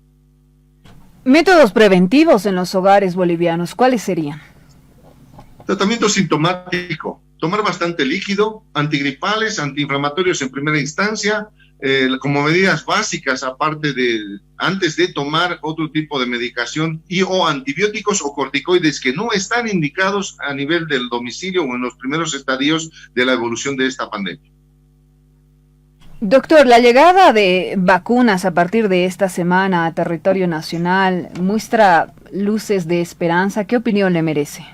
Métodos preventivos en los hogares bolivianos, ¿cuáles serían? Tratamiento sintomático, tomar bastante líquido, antigripales, antiinflamatorios en primera instancia, como medidas básicas, antes de tomar otro tipo de medicación o antibióticos o corticoides que no están indicados a nivel del domicilio o en los primeros estadios de la evolución de esta pandemia. Doctor, la llegada de vacunas a partir de esta semana a territorio nacional muestra luces de esperanza. ¿Qué opinión le merece?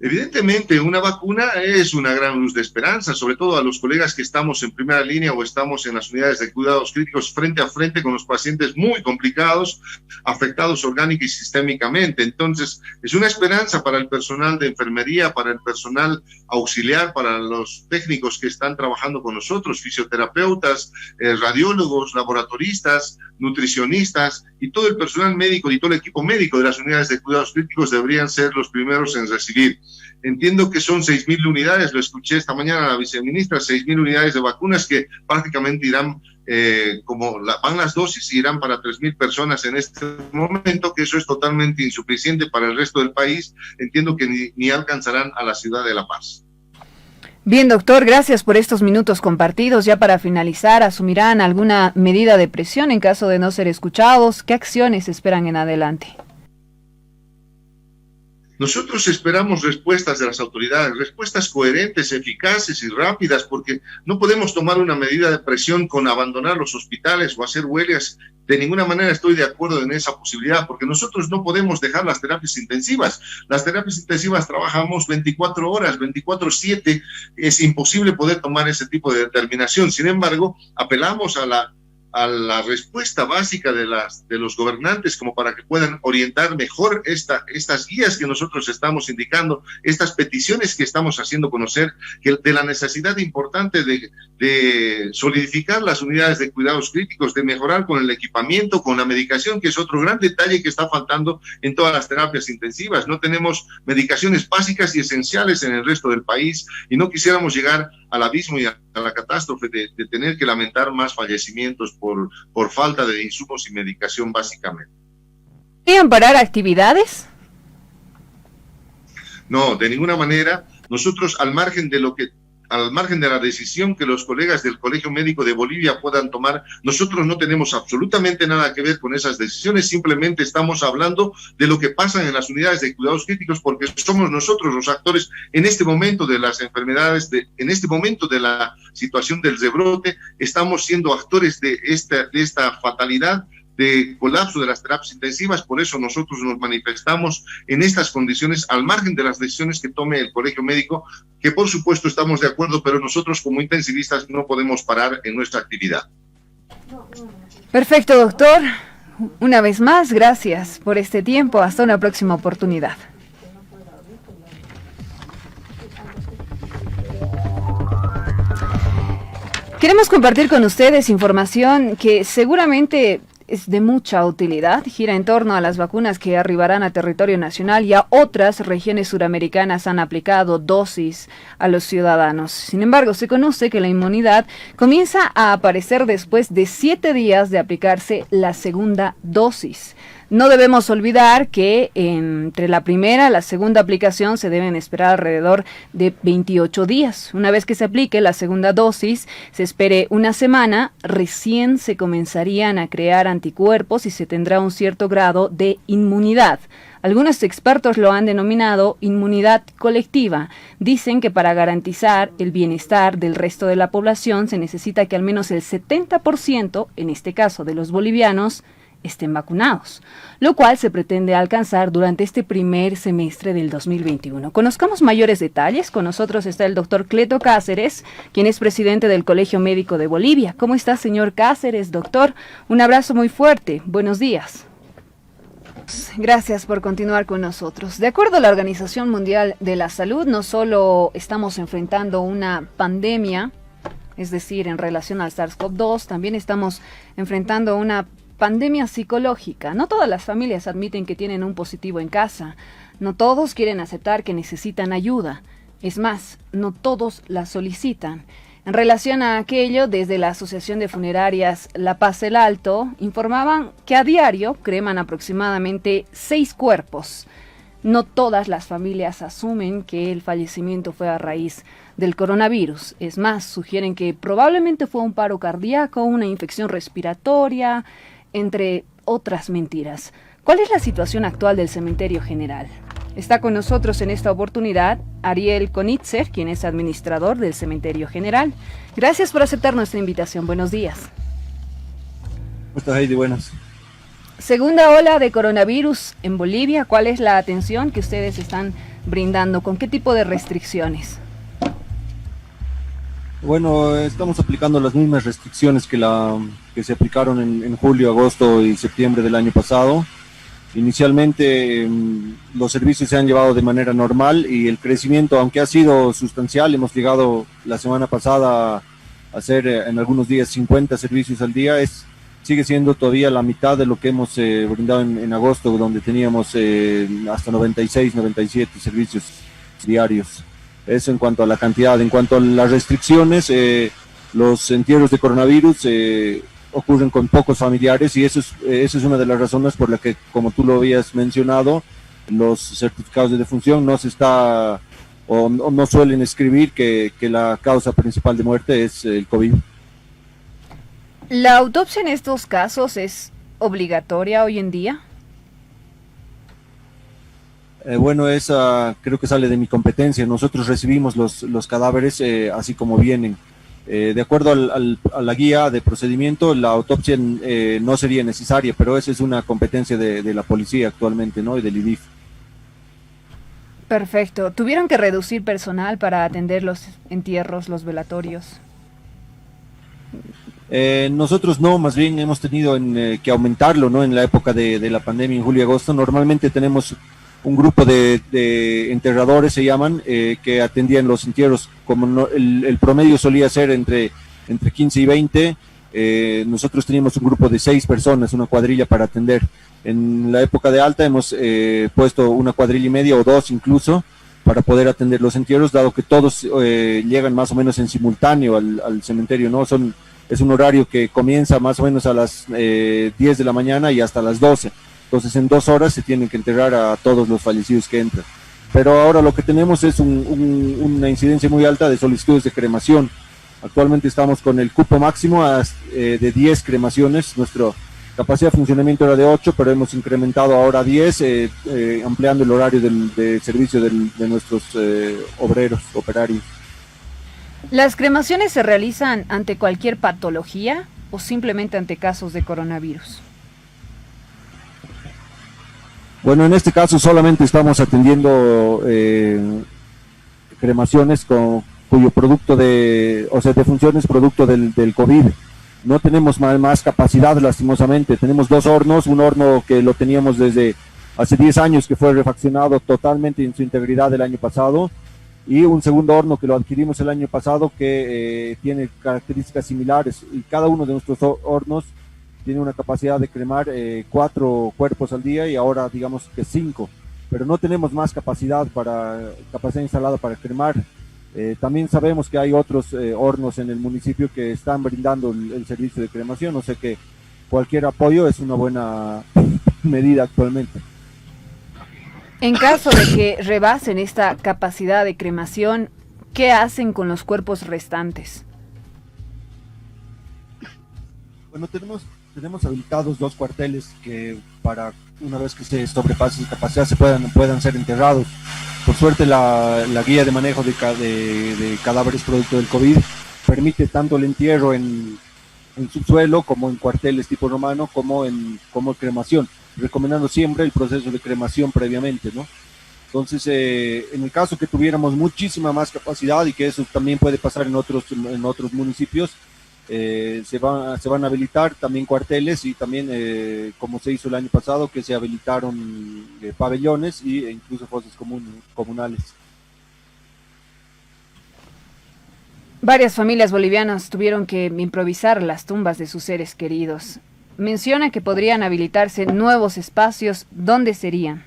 Evidentemente, una vacuna es una gran luz de esperanza, sobre todo a los colegas que estamos en primera línea o estamos en las unidades de cuidados críticos frente a frente con los pacientes muy complicados, afectados orgánica y sistémicamente. Entonces, es una esperanza para el personal de enfermería, para el personal auxiliar, para los técnicos que están trabajando con nosotros, fisioterapeutas, radiólogos, laboratoristas, nutricionistas y todo el personal médico y todo el equipo médico de las unidades de cuidados críticos deberían ser los primeros en recibir. Entiendo que son 6,000 unidades, lo escuché esta mañana a la viceministra, 6,000 unidades de vacunas que prácticamente irán, van las dosis, irán para 3,000 personas en este momento, que eso es totalmente insuficiente para el resto del país. Entiendo que ni alcanzarán a la ciudad de La Paz. Bien, doctor, gracias por estos minutos compartidos. Ya para finalizar, ¿asumirán alguna medida de presión en caso de no ser escuchados? ¿Qué acciones esperan en adelante? Nosotros esperamos respuestas de las autoridades, respuestas coherentes, eficaces y rápidas, porque no podemos tomar una medida de presión con abandonar los hospitales o hacer huelgas. De ninguna manera estoy de acuerdo en esa posibilidad, porque nosotros no podemos dejar las terapias intensivas. Las terapias intensivas trabajamos 24 horas, 24/7. Es imposible poder tomar ese tipo de determinación. Sin embargo, apelamos a la respuesta básica de los gobernantes como para que puedan orientar mejor estas guías que nosotros estamos indicando, estas peticiones que estamos haciendo conocer, de la necesidad importante de solidificar las unidades de cuidados críticos, de mejorar con el equipamiento, con la medicación, que es otro gran detalle que está faltando en todas las terapias intensivas. No tenemos medicaciones básicas y esenciales en el resto del país y no quisiéramos llegar al abismo y a la catástrofe de tener que lamentar más fallecimientos por falta de insumos y medicación básicamente. ¿Podrían parar actividades? No, de ninguna manera. Nosotros, al margen de la decisión que los colegas del Colegio Médico de Bolivia puedan tomar, nosotros no tenemos absolutamente nada que ver con esas decisiones, simplemente estamos hablando de lo que pasa en las unidades de cuidados críticos, porque somos nosotros los actores en este momento de las enfermedades, en este momento de la situación del rebrote, estamos siendo actores de esta fatalidad, de colapso de las terapias intensivas. Por eso nosotros nos manifestamos en estas condiciones, al margen de las decisiones que tome el Colegio Médico, que por supuesto estamos de acuerdo, pero nosotros como intensivistas no podemos parar en nuestra actividad. Perfecto, doctor. Una vez más, gracias por este tiempo. Hasta una próxima oportunidad. Queremos compartir con ustedes información que seguramente es de mucha utilidad. Gira en torno a las vacunas que arribarán a territorio nacional y a otras regiones suramericanas han aplicado dosis a los ciudadanos. Sin embargo, se conoce que la inmunidad comienza a aparecer después de 7 días de aplicarse la segunda dosis. No debemos olvidar que entre la primera y la segunda aplicación se deben esperar alrededor de 28 días. Una vez que se aplique la segunda dosis, se espere una semana, recién se comenzarían a crear anticuerpos y se tendrá un cierto grado de inmunidad. Algunos expertos lo han denominado inmunidad colectiva. Dicen que para garantizar el bienestar del resto de la población se necesita que al menos el 70%, en este caso de los bolivianos, estén vacunados, lo cual se pretende alcanzar durante este primer semestre del 2021. Conozcamos mayores detalles. Con nosotros está el doctor Cleto Cáceres, quien es presidente del Colegio Médico de Bolivia. ¿Cómo está, señor Cáceres, doctor? Un abrazo muy fuerte. Buenos días. Gracias por continuar con nosotros. De acuerdo a la Organización Mundial de la Salud, no solo estamos enfrentando una pandemia, es decir, en relación al SARS-CoV-2, también estamos enfrentando una pandemia psicológica. No todas las familias admiten que tienen un positivo en casa. No todos quieren aceptar que necesitan ayuda. Es más, no todos la solicitan. En relación a aquello, desde la Asociación de Funerarias La Paz del Alto, informaban que a diario creman aproximadamente 6 cuerpos. No todas las familias asumen que el fallecimiento fue a raíz del coronavirus. Es más, sugieren que probablemente fue un paro cardíaco, una infección respiratoria, entre otras mentiras. ¿Cuál es la situación actual del Cementerio General? Está con nosotros en esta oportunidad Ariel Konitzer, quien es administrador del Cementerio General. Gracias por aceptar nuestra invitación. Buenos días. ¿Cómo estás, Heidi? Buenas. Segunda ola de coronavirus en Bolivia. ¿Cuál es la atención que ustedes están brindando? ¿Con qué tipo de restricciones? Bueno, estamos aplicando las mismas restricciones que se aplicaron en julio, agosto y septiembre del año pasado. Inicialmente los servicios se han llevado de manera normal y el crecimiento, aunque ha sido sustancial, hemos llegado la semana pasada a hacer en algunos días 50 servicios al día, sigue siendo todavía la mitad de lo que hemos brindado en agosto, donde teníamos hasta 96, 97 servicios diarios. Eso en cuanto a la cantidad. En cuanto a las restricciones, los entierros de coronavirus ocurren con pocos familiares y eso es una de las razones por la que, como tú lo habías mencionado, los certificados de defunción no no suelen escribir que la causa principal de muerte es el COVID. ¿La autopsia en estos casos es obligatoria hoy en día? Bueno, esa creo que sale de mi competencia. Nosotros recibimos los cadáveres así como vienen. De acuerdo a la guía de procedimiento, la autopsia no sería necesaria, pero esa es una competencia de la policía actualmente, ¿no? Y del IDIF. Perfecto. ¿Tuvieron que reducir personal para atender los entierros, los velatorios? Nosotros no, más bien hemos tenido que aumentarlo, ¿no? En la época de la pandemia, en julio y agosto, normalmente tenemos un grupo de enterradores, se llaman, que atendían los entierros. Como el promedio solía ser entre 15 y 20, nosotros teníamos un grupo de 6 personas, una cuadrilla para atender. En la época de alta hemos puesto una cuadrilla y media o 2 incluso para poder atender los entierros, dado que todos llegan más o menos en simultáneo al cementerio, ¿no? Es un horario que comienza más o menos a las 10 de la mañana y hasta las 12. Entonces en 2 horas se tienen que enterrar a todos los fallecidos que entran. Pero ahora lo que tenemos es una incidencia muy alta de solicitudes de cremación. Actualmente estamos con el cupo máximo de 10 cremaciones. Nuestra capacidad de funcionamiento era de 8, pero hemos incrementado ahora a 10, ampliando el horario de servicio de nuestros operarios. ¿Las cremaciones se realizan ante cualquier patología o simplemente ante casos de coronavirus? Bueno, en este caso solamente estamos atendiendo cremaciones cuyo producto o sea, defunciones producto del COVID. No tenemos más capacidad, lastimosamente. Tenemos 2 hornos, un horno que lo teníamos desde hace 10 años, que fue refaccionado totalmente en su integridad el año pasado, y un segundo horno que lo adquirimos el año pasado que tiene características similares, y cada uno de nuestros hornos tiene una capacidad de cremar 4 cuerpos al día, y ahora digamos que 5, pero no tenemos más capacidad instalada para cremar. También sabemos que hay otros hornos en el municipio que están brindando el servicio de cremación, o sea que cualquier apoyo es una buena medida actualmente. En caso de que rebasen esta capacidad de cremación, ¿qué hacen con los cuerpos restantes? Bueno, tenemos habilitados 2 cuarteles que para una vez que se sobrepase su capacidad puedan ser enterrados. Por suerte la guía de manejo de cadáveres producto del COVID permite tanto el entierro en subsuelo como en cuarteles tipo romano como cremación, recomendando siempre el proceso de cremación previamente, ¿no? Entonces, en el caso que tuviéramos muchísima más capacidad, y que eso también puede pasar en otros municipios, se van a habilitar también cuarteles, y también, como se hizo el año pasado, que se habilitaron pabellones e incluso fosas comunales. Varias familias bolivianas tuvieron que improvisar las tumbas de sus seres queridos. Menciona que podrían habilitarse nuevos espacios. ¿Dónde serían?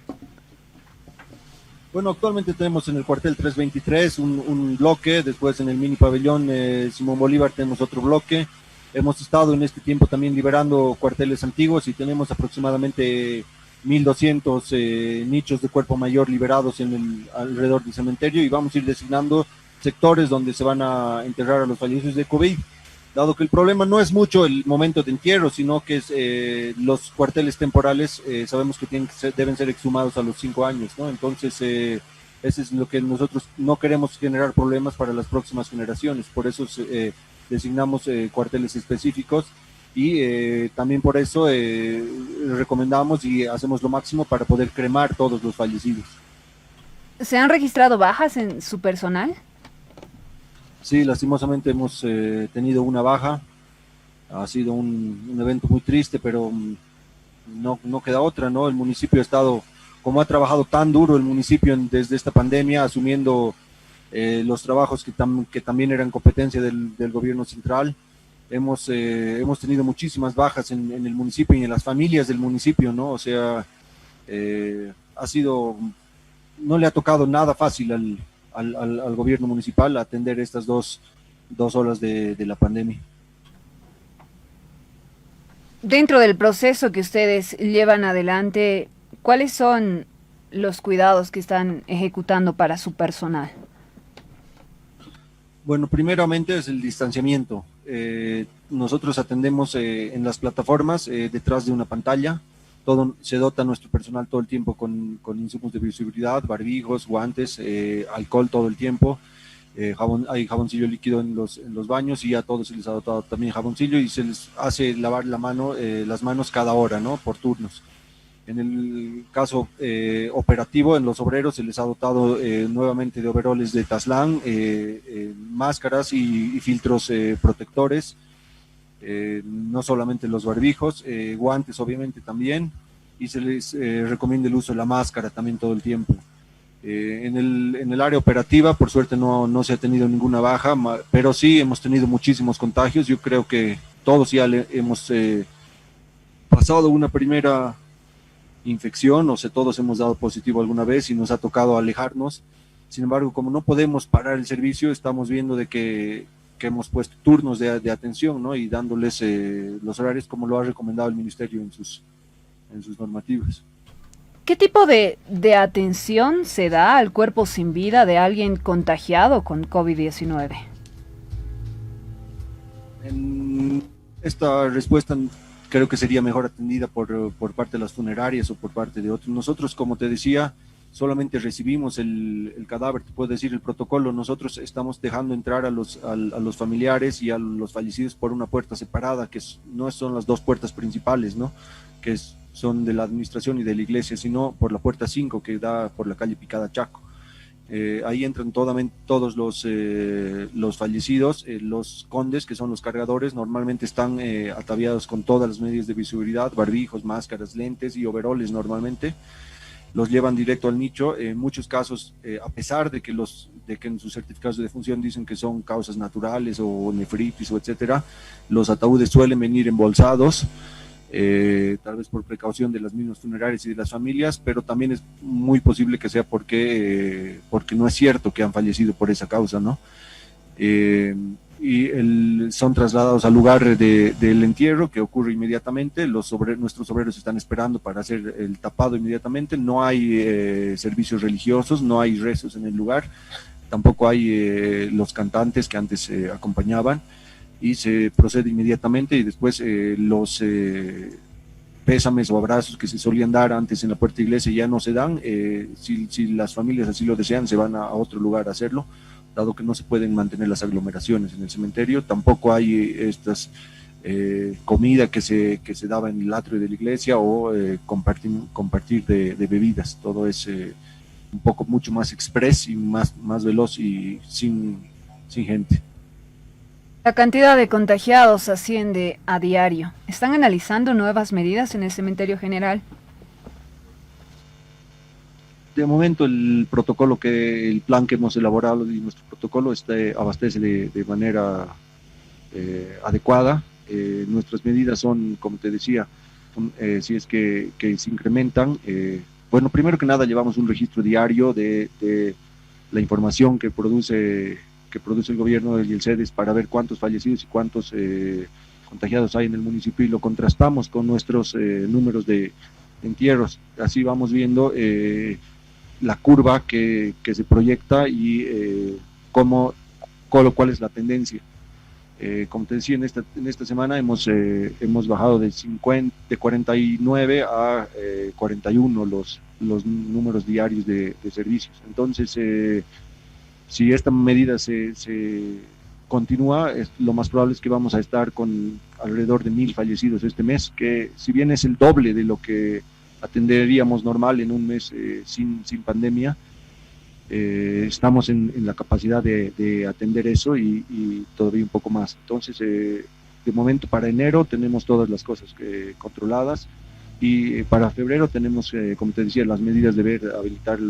Bueno, actualmente tenemos en el cuartel 323 un bloque, después en el mini pabellón Simón Bolívar tenemos otro bloque. Hemos estado en este tiempo también liberando cuarteles antiguos, y tenemos aproximadamente 1.200 nichos de cuerpo mayor liberados alrededor del cementerio, y vamos a ir designando sectores donde se van a enterrar a los fallecidos de COVID, dado que el problema no es mucho el momento de entierro, sino que es los cuarteles temporales. Sabemos que deben ser exhumados a los 5 años, ¿no? Entonces, eso es lo que nosotros no queremos generar problemas para las próximas generaciones, por eso designamos cuarteles específicos, y también por eso recomendamos y hacemos lo máximo para poder cremar todos los fallecidos. ¿Se han registrado bajas en su personal? Sí, lastimosamente hemos tenido una baja. Ha sido un evento muy triste, pero no queda otra, ¿no? El municipio ha estado, como ha trabajado tan duro el municipio desde esta pandemia, asumiendo los trabajos que también eran competencia del gobierno central. Hemos tenido muchísimas bajas en el municipio y en las familias del municipio, ¿no? O sea, no le ha tocado nada fácil al gobierno municipal atender estas dos olas de la pandemia. Dentro del proceso que ustedes llevan adelante, ¿cuáles son los cuidados que están ejecutando para su personal? Bueno, primeramente es el distanciamiento. Nosotros atendemos en las plataformas detrás de una pantalla. Se dota nuestro personal todo el tiempo con insumos de bioseguridad, barbijos, guantes, alcohol todo el tiempo. Hay jaboncillo líquido en los baños, y a todos se les ha dotado también jaboncillo, y se les hace lavar las manos cada hora, ¿no? Por turnos. En el caso operativo, en los obreros se les ha dotado nuevamente de overoles de Taslan, máscaras y filtros protectores. No solamente los barbijos, guantes obviamente también, y se les recomienda el uso de la máscara también todo el tiempo. En el área operativa, por suerte no se ha tenido ninguna baja, pero sí hemos tenido muchísimos contagios. Yo creo que todos ya hemos pasado una primera infección, o sea, todos hemos dado positivo alguna vez y nos ha tocado alejarnos. Sin embargo, como no podemos parar el servicio, estamos viendo de que hemos puesto turnos de atención, ¿no? Y dándoles los horarios como lo ha recomendado el ministerio en sus normativas. ¿Qué tipo de atención se da al cuerpo sin vida de alguien contagiado con COVID-19? Esta respuesta creo que sería mejor atendida por parte de las funerarias o por parte de otros. Nosotros, como te decía, solamente recibimos el cadáver. Te puedo decir el protocolo: nosotros estamos dejando entrar a los familiares y a los fallecidos por una puerta separada, que no son las 2 puertas principales, ¿no? Que es son de la administración y de la iglesia, sino por la puerta 5 que da por la calle Picada Chaco. Ahí entran todos los fallecidos. Los condes, que son los cargadores, normalmente están ataviados con todas las medidas de bioseguridad, barbijos, máscaras, lentes y overoles normalmente. Los llevan directo al nicho. En muchos casos, a pesar de que en sus certificados de defunción dicen que son causas naturales o nefritis o etcétera, los ataúdes suelen venir embolsados, tal vez por precaución de las mismas funerarias y de las familias, pero también es muy posible que sea porque no es cierto que han fallecido por esa causa, ¿no? Son trasladados al lugar del entierro, que ocurre inmediatamente. Nuestros obreros están esperando para hacer el tapado inmediatamente. No hay servicios religiosos, no hay rezos en el lugar, tampoco hay los cantantes que antes acompañaban, y se procede inmediatamente. Y después los pésames o abrazos que se solían dar antes en la puerta de iglesia ya no se dan. Si las familias así lo desean, se van a otro lugar a hacerlo, dado que no se pueden mantener las aglomeraciones en el cementerio. Tampoco hay estas comida que se daba en el atrio de la iglesia, o compartir de bebidas. Todo es un poco mucho más express y más veloz y sin gente. La cantidad de contagiados asciende a diario. ¿Están analizando nuevas medidas en el cementerio general? De momento el plan que hemos elaborado y nuestro protocolo abastece de manera adecuada. Nuestras medidas son, como te decía, si es que se incrementan, bueno, primero que nada llevamos un registro diario de la información que produce el gobierno y el CEDES para ver cuántos fallecidos y cuántos contagiados hay en el municipio, y lo contrastamos con nuestros números de entierros. Así vamos viendo la curva que se proyecta y cuál es la tendencia. Como te decía, en esta semana hemos bajado de 49 a 41 los números diarios de servicios. Entonces, si esta medida se continúa, lo más probable es que vamos a estar con alrededor de 1,000 fallecidos este mes, que si bien es el doble de lo que atenderíamos normal en un mes sin pandemia, estamos en la capacidad de atender eso y todavía un poco más. Entonces, de momento para enero tenemos todas las cosas controladas, y para febrero tenemos, como te decía, las medidas de habilitar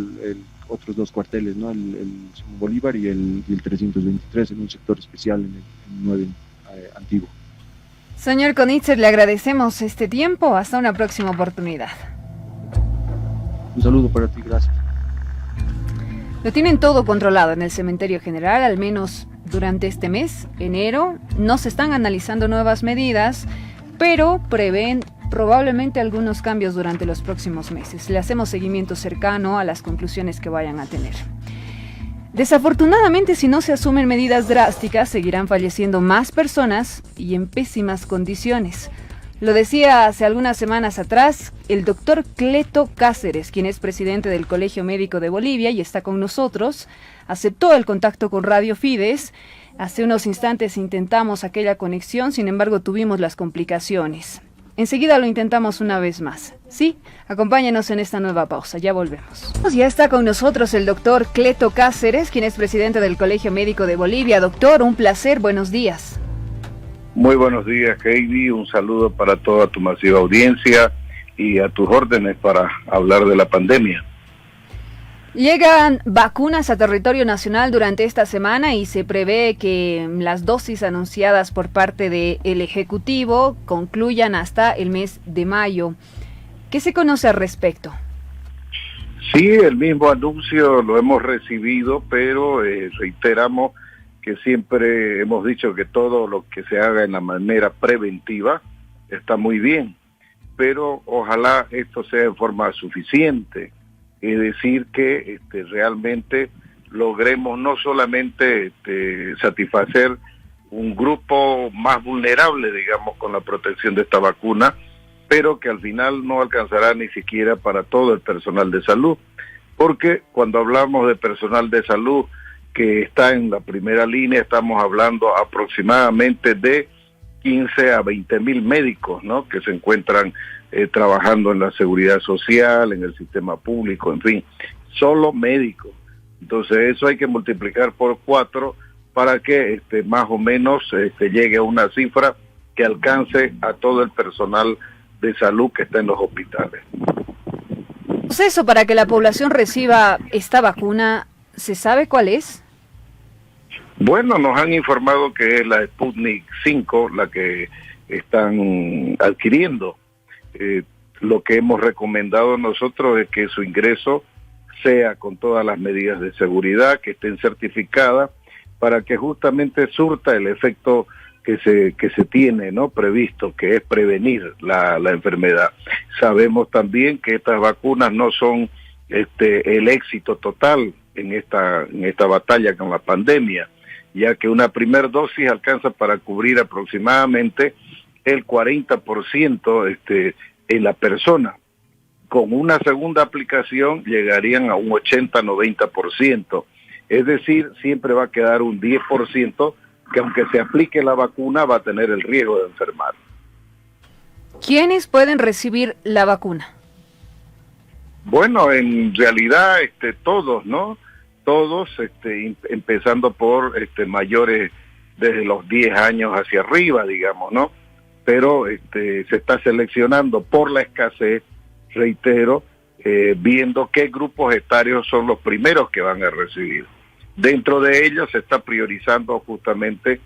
otros 2 cuarteles, ¿no? El Simón Bolívar y el 323 en un sector especial en el 9 antiguo. Señor Konitzer, le agradecemos este tiempo. Hasta una próxima oportunidad. Un saludo para ti, gracias. Lo tienen todo controlado en el cementerio general, al menos durante este mes, enero. No se están analizando nuevas medidas, pero prevén probablemente algunos cambios durante los próximos meses. Le hacemos seguimiento cercano a las conclusiones que vayan a tener. Desafortunadamente, si no se asumen medidas drásticas, seguirán falleciendo más personas y en pésimas condiciones. Lo decía hace algunas semanas atrás el doctor Cleto Cáceres, quien es presidente del Colegio Médico de Bolivia y está con nosotros. Aceptó el contacto con Radio Fides. Hace unos instantes intentamos aquella conexión, sin embargo tuvimos las complicaciones. Enseguida lo intentamos una vez más. Sí, acompáñenos en esta nueva pausa, ya volvemos. Ya está con nosotros el doctor Cleto Cáceres, quien es presidente del Colegio Médico de Bolivia. Doctor, un placer, buenos días. Muy buenos días, Heidi. Un saludo para toda tu masiva audiencia y a tus órdenes para hablar de la pandemia. Llegan vacunas a territorio nacional durante esta semana y se prevé que las dosis anunciadas por parte del Ejecutivo concluyan hasta el mes de mayo. ¿Qué se conoce al respecto? Sí, el mismo anuncio lo hemos recibido, pero reiteramos que siempre hemos dicho que todo lo que se haga en la manera preventiva está muy bien, pero ojalá esto sea en forma suficiente. Es decir, que realmente logremos no solamente satisfacer un grupo más vulnerable, digamos, con la protección de esta vacuna, pero que al final no alcanzará ni siquiera para todo el personal de salud, porque cuando hablamos de personal de salud que está en la primera línea, estamos hablando aproximadamente de 15 a 20.000 médicos, ¿no?, que se encuentran trabajando en la seguridad social, en el sistema público, en fin, solo médicos. Entonces eso hay que multiplicar por 4 para que más o menos llegue a una cifra que alcance a todo el personal de salud que está en los hospitales. ¿El proceso para que la población reciba esta vacuna, se sabe cuál es? Bueno, nos han informado que es la Sputnik 5 la que están adquiriendo. Lo que hemos recomendado nosotros es que su ingreso sea con todas las medidas de seguridad, que estén certificadas, para que justamente surta el efecto que se tiene, ¿no?, previsto, que es prevenir la enfermedad. Sabemos también que estas vacunas no son el éxito total en esta batalla con la pandemia, ya que una primera dosis alcanza para cubrir aproximadamente el 40% en la persona. Con una segunda aplicación llegarían a un 80-90%. Es decir, siempre va a quedar un 10% que aunque se aplique la vacuna va a tener el riesgo de enfermar. ¿Quiénes pueden recibir la vacuna? Bueno, en realidad todos, ¿no? Todos, empezando por mayores desde los 10 años hacia arriba, digamos, ¿no? Pero se está seleccionando por la escasez, reitero, viendo qué grupos etarios son los primeros que van a recibir. Dentro de ellos se está priorizando justamente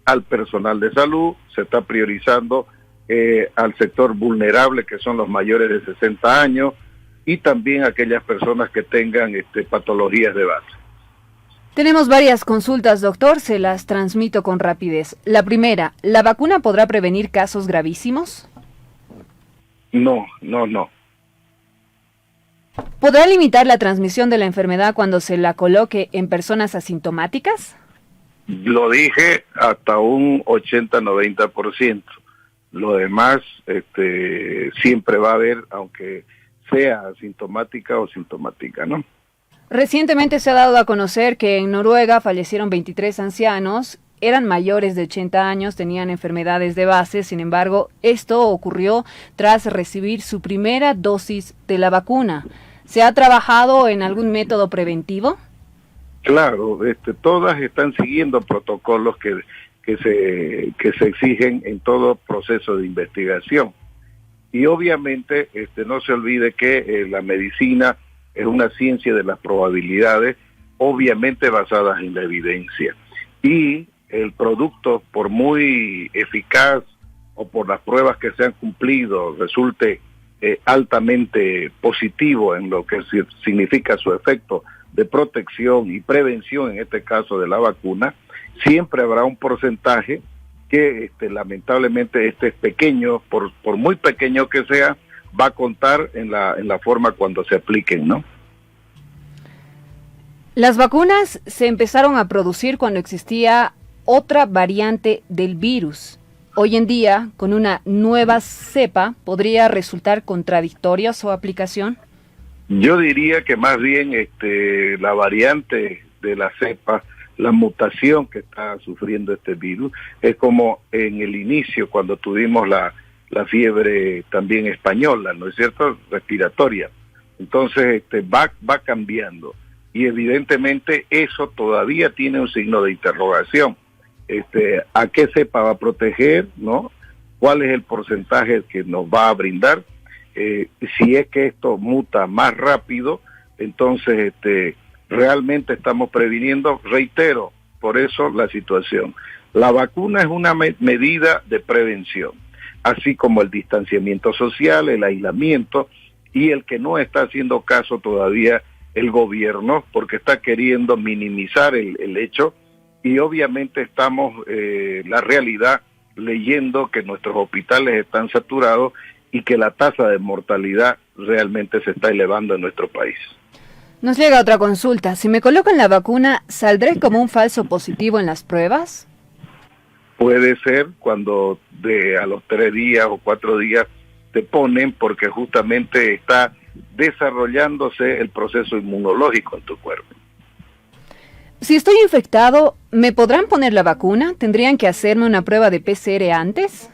al personal de salud, se está priorizando al sector vulnerable, que son los mayores de 60 años, y también aquellas personas que tengan patologías de base. Tenemos varias consultas, doctor, se las transmito con rapidez. La primera, ¿la vacuna podrá prevenir casos gravísimos? No. ¿Podrá limitar la transmisión de la enfermedad cuando se la coloque en personas asintomáticas? Lo dije, hasta un 80-90%. Lo demás siempre va a haber, aunque sea asintomática o sintomática, ¿no? Recientemente se ha dado a conocer que en Noruega fallecieron 23 ancianos, eran mayores de 80 años, tenían enfermedades de base, sin embargo, esto ocurrió tras recibir su primera dosis de la vacuna. ¿Se ha trabajado en algún método preventivo? Claro, todas están siguiendo protocolos que se exigen en todo proceso de investigación. Y obviamente no se olvide que la medicina es una ciencia de las probabilidades, obviamente basadas en la evidencia. Y el producto, por muy eficaz o por las pruebas que se han cumplido, resulte altamente positivo en lo que significa su efecto de protección y prevención, en este caso de la vacuna, siempre habrá un porcentaje que lamentablemente es pequeño, por muy pequeño que sea, va a contar en la forma cuando se apliquen, ¿no? Las vacunas se empezaron a producir cuando existía otra variante del virus. Hoy en día, con una nueva cepa, ¿podría resultar contradictoria su aplicación? Yo diría que más bien la variante de la cepa, la mutación que está sufriendo este virus, es como en el inicio cuando tuvimos la fiebre también española, ¿no es cierto?, respiratoria. Entonces va cambiando y evidentemente eso todavía tiene un signo de interrogación. ¿A qué cepa va a proteger, no? ¿Cuál es el porcentaje que nos va a brindar? Si es que esto muta más rápido, entonces realmente estamos previniendo, reitero, por eso la situación. La vacuna es una medida de prevención, así como el distanciamiento social, el aislamiento, y el que no está haciendo caso todavía el gobierno, porque está queriendo minimizar el hecho, y obviamente estamos, la realidad, leyendo que nuestros hospitales están saturados y que la tasa de mortalidad realmente se está elevando en nuestro país. Nos llega otra consulta. Si me colocan la vacuna, ¿saldré como un falso positivo en las pruebas? Puede ser cuando a los 3 días o 4 días te ponen, porque justamente está desarrollándose el proceso inmunológico en tu cuerpo. Si estoy infectado, ¿me podrán poner la vacuna? ¿Tendrían que hacerme una prueba de PCR antes?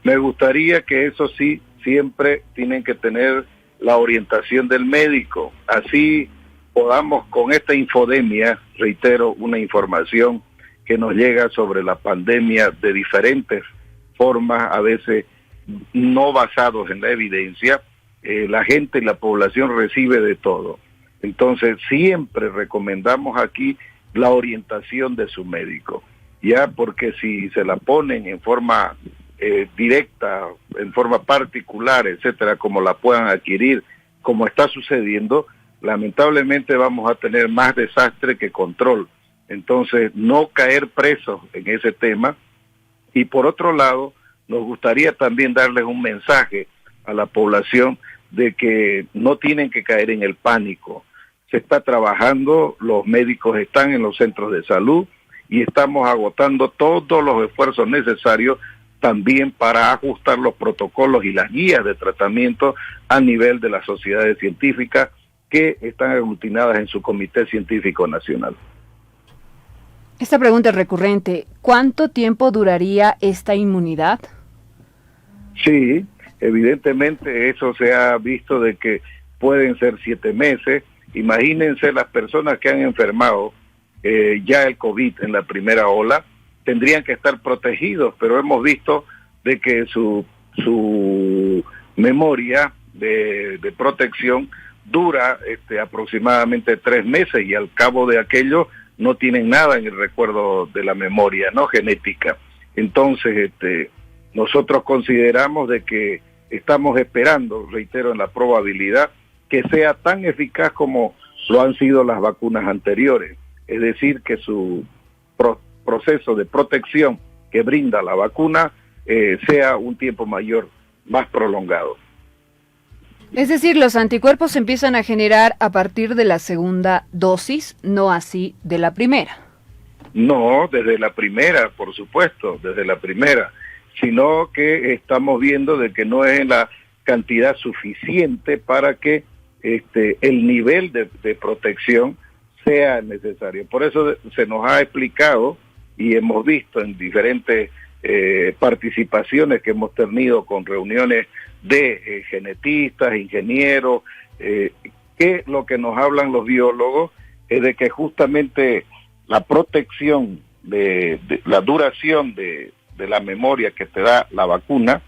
Me gustaría que eso sí, siempre tienen que tener la orientación del médico. Así podamos con esta infodemia, reitero, una información que nos llega sobre la pandemia de diferentes formas, a veces no basados en la evidencia, la gente y la población recibe de todo. Entonces siempre recomendamos aquí la orientación de su médico, ya, porque si se la ponen en forma directa, en forma particular, etcétera, como la puedan adquirir, como está sucediendo, lamentablemente vamos a tener más desastre que control. Entonces, no caer presos en ese tema. Y por otro lado, nos gustaría también darles un mensaje a la población de que no tienen que caer en el pánico. Se está trabajando, los médicos están en los centros de salud y estamos agotando todos los esfuerzos necesarios también para ajustar los protocolos y las guías de tratamiento a nivel de las sociedades científicas que están aglutinadas en su Comité Científico Nacional. Esta pregunta es recurrente. ¿Cuánto tiempo duraría esta inmunidad? Sí, evidentemente eso se ha visto de que pueden ser 7 meses. Imagínense las personas que han enfermado ya el COVID en la primera ola, tendrían que estar protegidos, pero hemos visto de que su memoria de protección dura aproximadamente 3 meses y al cabo de aquello no tienen nada en el recuerdo de la memoria, ¿no?, genética. Entonces, nosotros consideramos de que estamos esperando, reitero, en la probabilidad que sea tan eficaz como lo han sido las vacunas anteriores, es decir, que su proceso de protección que brinda la vacuna sea un tiempo mayor, más prolongado. Es decir, los anticuerpos se empiezan a generar a partir de la segunda dosis, no así de la primera. No, desde la primera, por supuesto, desde la primera, sino que estamos viendo de que no es la cantidad suficiente para que el nivel de protección sea necesario. Por eso se nos ha explicado y hemos visto en diferentes participaciones que hemos tenido con reuniones de genetistas, ingenieros, que lo que nos hablan los biólogos es de que justamente la protección de la duración de la memoria que te da la vacuna,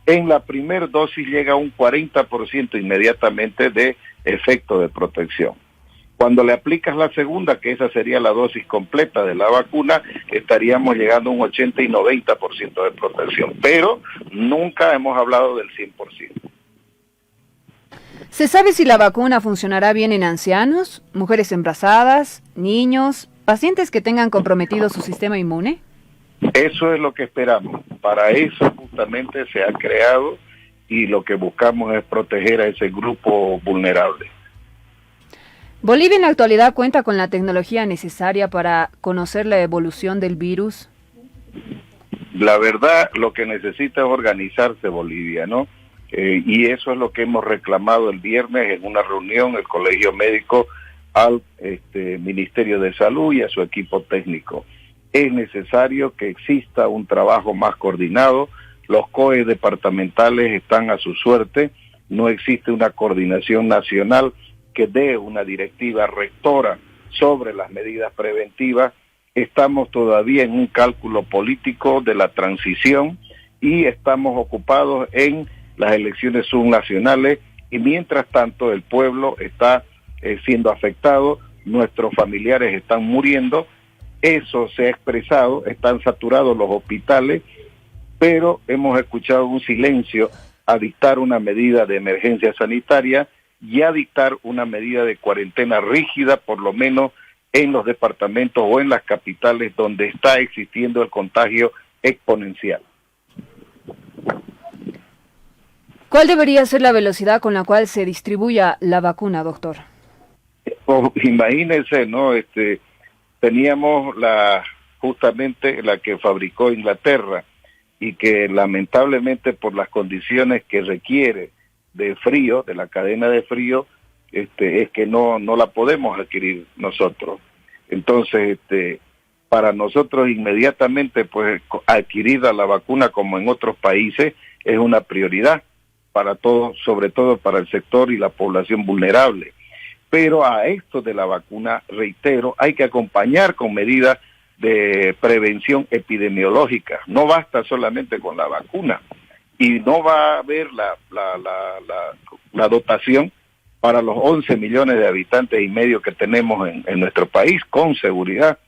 en la primera dosis llega a un 40% inmediatamente de efecto de protección. Cuando le aplicas la segunda, que esa sería la dosis completa de la vacuna, estaríamos llegando a un 80 y 90% de protección, pero nunca hemos hablado del 100%. ¿Se sabe si la vacuna funcionará bien en ancianos, mujeres embarazadas, niños, pacientes que tengan comprometido su sistema inmune? Eso es lo que esperamos. Para eso justamente se ha creado y lo que buscamos es proteger a ese grupo vulnerable. ¿Bolivia en la actualidad cuenta con la tecnología necesaria para conocer la evolución del virus? La verdad, lo que necesita es organizarse Bolivia, ¿no? Y eso es lo que hemos reclamado el viernes en una reunión, el Colegio Médico al Ministerio de Salud y a su equipo técnico. Es necesario que exista un trabajo más coordinado. Los COE departamentales están a su suerte, no existe una coordinación nacional que dé una directiva rectora sobre las medidas preventivas. Estamos todavía en un cálculo político de la transición y estamos ocupados en las elecciones subnacionales y mientras tanto el pueblo está siendo afectado, nuestros familiares están muriendo, eso se ha expresado, están saturados los hospitales, pero hemos escuchado un silencio a dictar una medida de emergencia sanitaria y a dictar una medida de cuarentena rígida, por lo menos en los departamentos o en las capitales donde está existiendo el contagio exponencial. ¿Cuál debería ser la velocidad con la cual se distribuya la vacuna, doctor? Imagínense, ¿no? Teníamos justamente la que fabricó Inglaterra y que lamentablemente por las condiciones que requiere de frío, de la cadena de frío, es que no la podemos adquirir nosotros. Entonces, para nosotros inmediatamente, pues adquirir la vacuna como en otros países es una prioridad para todos, sobre todo para el sector y la población vulnerable. Pero a esto de la vacuna, reitero, hay que acompañar con medidas de prevención epidemiológica. No basta solamente con la vacuna y no va a haber la dotación para los 11 millones de habitantes y medio que tenemos en nuestro país, con seguridad.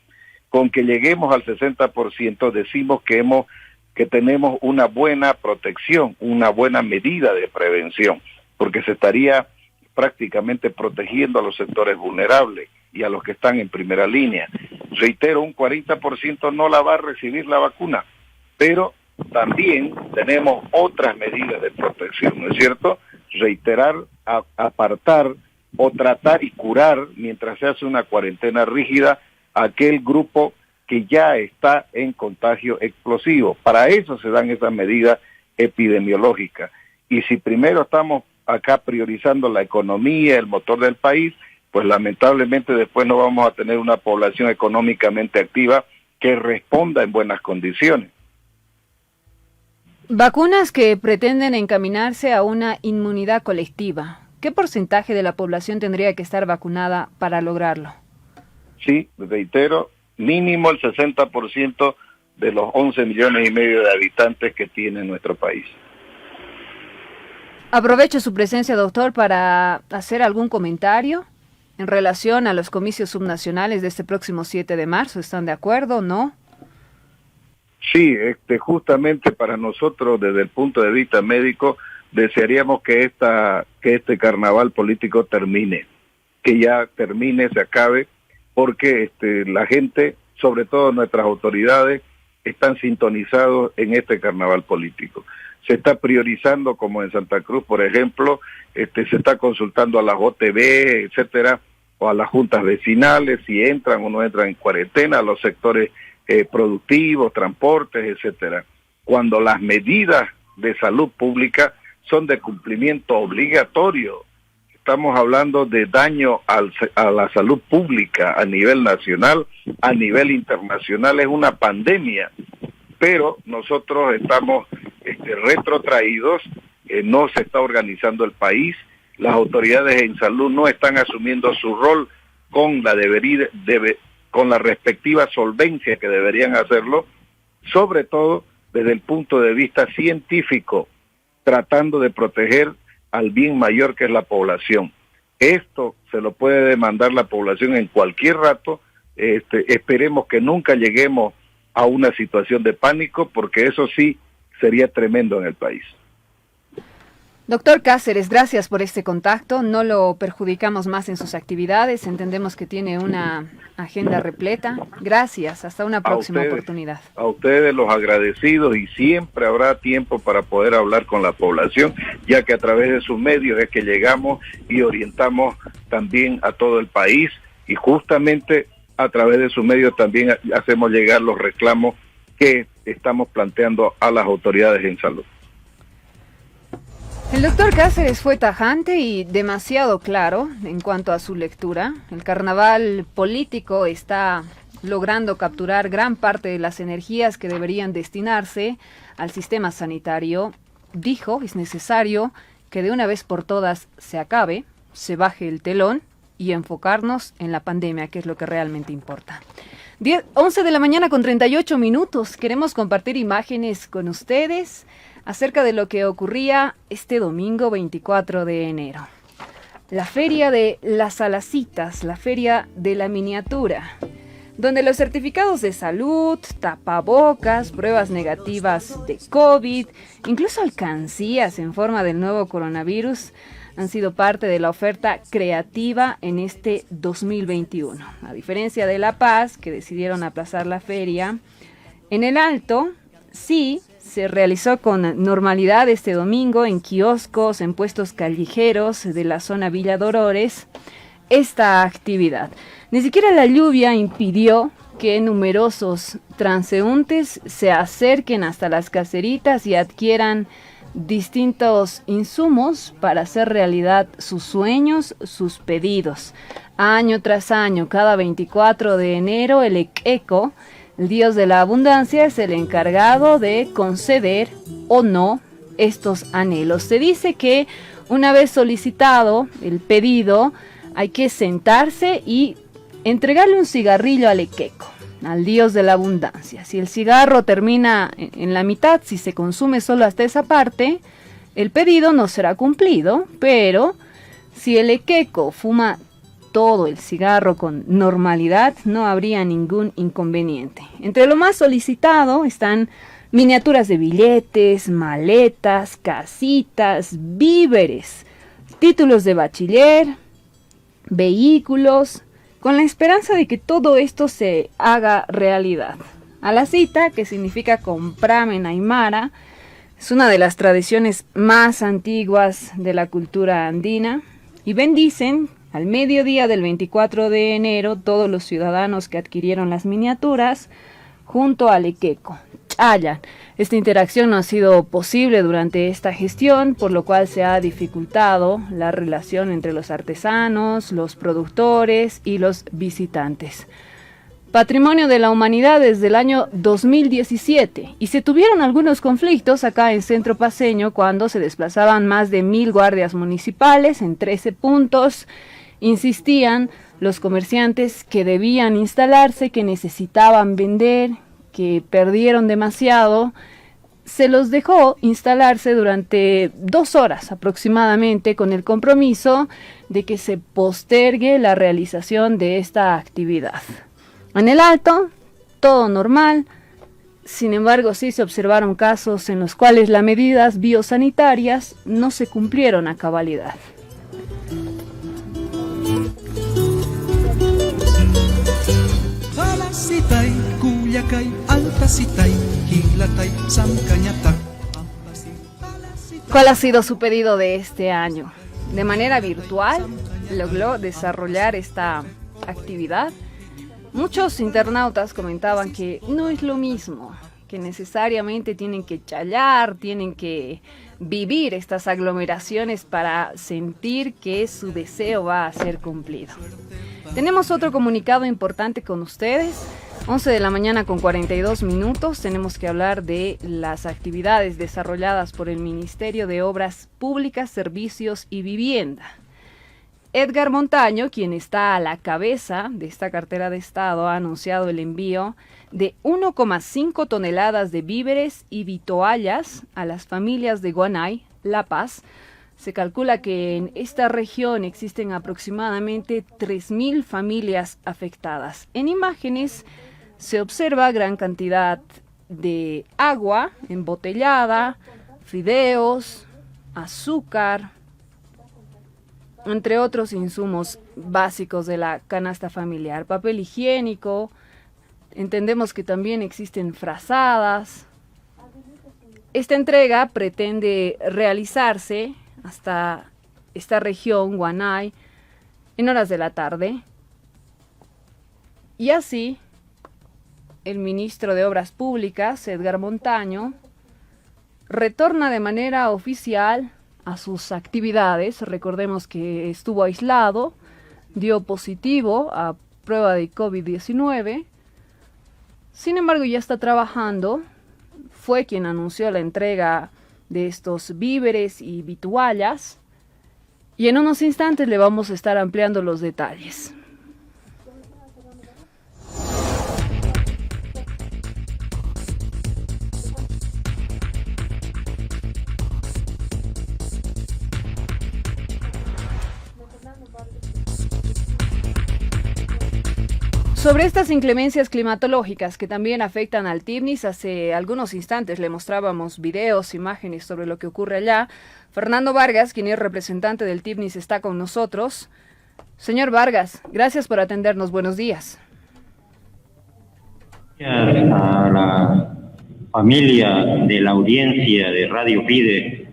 Con que lleguemos al 60% decimos que tenemos una buena protección, una buena medida de prevención, porque se estaría prácticamente protegiendo a los sectores vulnerables y a los que están en primera línea. Reitero, un 40% no la va a recibir la vacuna, pero también tenemos otras medidas de protección, ¿no es cierto? Reiterar, apartar o tratar y curar mientras se hace una cuarentena rígida aquel grupo que ya está en contagio explosivo. Para eso se dan esas medidas epidemiológicas. Y si primero estamos acá priorizando la economía, el motor del país, pues lamentablemente después no vamos a tener una población económicamente activa que responda en buenas condiciones. Vacunas que pretenden encaminarse a una inmunidad colectiva. ¿Qué porcentaje de la población tendría que estar vacunada para lograrlo? Sí, reitero, mínimo el 60% de los 11 millones y medio de habitantes que tiene nuestro país. Aprovecho su presencia, doctor, para hacer algún comentario en relación a los comicios subnacionales de este próximo 7 de marzo. ¿Están de acuerdo o no? Sí, justamente para nosotros, desde el punto de vista médico, desearíamos que este carnaval político termine, que ya termine, se acabe, porque la gente, sobre todo nuestras autoridades, están sintonizados en este carnaval político. Se está priorizando, como en Santa Cruz, por ejemplo, se está consultando a las OTB, etcétera, o a las juntas vecinales, si entran o no entran en cuarentena, a los sectores productivos, transportes, etcétera. Cuando las medidas de salud pública son de cumplimiento obligatorio, estamos hablando de daño a la salud pública a nivel nacional, a nivel internacional, es una pandemia, pero nosotros estamos retrotraídos, no se está organizando el país, las autoridades en salud no están asumiendo su rol con con la respectiva solvencia que deberían hacerlo, sobre todo desde el punto de vista científico, tratando de proteger al bien mayor que es la población. Esto se lo puede demandar la población en cualquier rato. Esperemos que nunca lleguemos a una situación de pánico, porque eso sí sería tremendo en el país. Doctor Cáceres, gracias por este contacto. No lo perjudicamos más en sus actividades. Entendemos que tiene una agenda repleta. Gracias. Hasta una próxima oportunidad. A ustedes los agradecidos, y siempre habrá tiempo para poder hablar con la población, ya que a través de sus medios es que llegamos y orientamos también a todo el país, y justamente a través de sus medios también hacemos llegar los reclamos que estamos planteando a las autoridades en salud. El doctor Cáceres fue tajante y demasiado claro en cuanto a su lectura. El carnaval político está logrando capturar gran parte de las energías que deberían destinarse al sistema sanitario. Dijo, es necesario que de una vez por todas se acabe, se baje el telón y enfocarnos en la pandemia, que es lo que realmente importa. 11 de la mañana con 38 minutos. Queremos compartir imágenes con ustedes acerca de lo que ocurría este domingo 24 de enero. La feria de las Alacitas, la feria de la miniatura, donde los certificados de salud, tapabocas, pruebas negativas de COVID, incluso alcancías en forma del nuevo coronavirus, han sido parte de la oferta creativa en este 2021. A diferencia de La Paz, que decidieron aplazar la feria, en el Alto sí se realizó con normalidad este domingo en kioscos, en puestos callejeros de la zona Villa Dolores, esta actividad. Ni siquiera la lluvia impidió que numerosos transeúntes se acerquen hasta las caseritas y adquieran distintos insumos para hacer realidad sus sueños, sus pedidos. Año tras año, cada 24 de enero, el Equeco, el dios de la abundancia, es el encargado de conceder o no estos anhelos. Se dice que una vez solicitado el pedido, hay que sentarse y entregarle un cigarrillo al Equeco, al dios de la abundancia. Si el cigarro termina en la mitad, si se consume solo hasta esa parte, el pedido no será cumplido, pero si el Equeco fuma todo el cigarro con normalidad, no habría ningún inconveniente. Entre lo más solicitado están miniaturas de billetes, maletas, casitas, víveres, títulos de bachiller, vehículos, con la esperanza de que todo esto se haga realidad. A la cita, que significa comprame en aymara, es una de las tradiciones más antiguas de la cultura andina, y bendicen al mediodía del 24 de enero todos los ciudadanos que adquirieron las miniaturas junto al Equeco. Chayan. Esta interacción no ha sido posible durante esta gestión, por lo cual se ha dificultado la relación entre los artesanos, los productores y los visitantes. Patrimonio de la Humanidad desde el año 2017, y se tuvieron algunos conflictos acá en Centro Paceño cuando se desplazaban más de 1.000 guardias municipales en 13 puntos. Insistían los comerciantes que debían instalarse, que necesitaban vender, que perdieron demasiado. Se los dejó instalarse durante 2 horas aproximadamente, con el compromiso de que se postergue la realización de esta actividad. En el Alto, todo normal. Sin embargo, sí se observaron casos en los cuales las medidas biosanitarias no se cumplieron a cabalidad. ¿Cuál ha sido su pedido de este año? De manera virtual logró desarrollar esta actividad. Muchos internautas comentaban que no es lo mismo, que necesariamente tienen que chayar, tienen que vivir estas aglomeraciones para sentir que su deseo va a ser cumplido. Tenemos otro comunicado importante con ustedes. 11 de la mañana con 42 minutos. Tenemos que hablar de las actividades desarrolladas por el Ministerio de Obras Públicas, Servicios y Vivienda. Edgar Montaño, quien está a la cabeza de esta cartera de Estado, ha anunciado el envío de 1,5 toneladas de víveres y vituallas a las familias de Guanay, La Paz. Se calcula que en esta región existen aproximadamente 3.000 familias afectadas. En imágenes se observa gran cantidad de agua embotellada, fideos, azúcar, entre otros insumos básicos de la canasta familiar, papel higiénico. Entendemos que también existen frazadas. Esta entrega pretende realizarse hasta esta región, Guanay, en horas de la tarde. Y así, el ministro de Obras Públicas, Edgar Montaño, retorna de manera oficial a sus actividades. Recordemos que estuvo aislado, dio positivo a prueba de COVID-19. Sin embargo, ya está trabajando. Fue quien anunció la entrega de estos víveres y vituallas. Y en unos instantes le vamos a estar ampliando los detalles. Sobre estas inclemencias climatológicas que también afectan al Tibnis, hace algunos instantes le mostrábamos videos, imágenes sobre lo que ocurre allá. Fernando Vargas, quien es representante del Tibnis, está con nosotros. Señor Vargas, gracias por atendernos. Buenos días. Gracias a la familia de la audiencia de Radio Pide,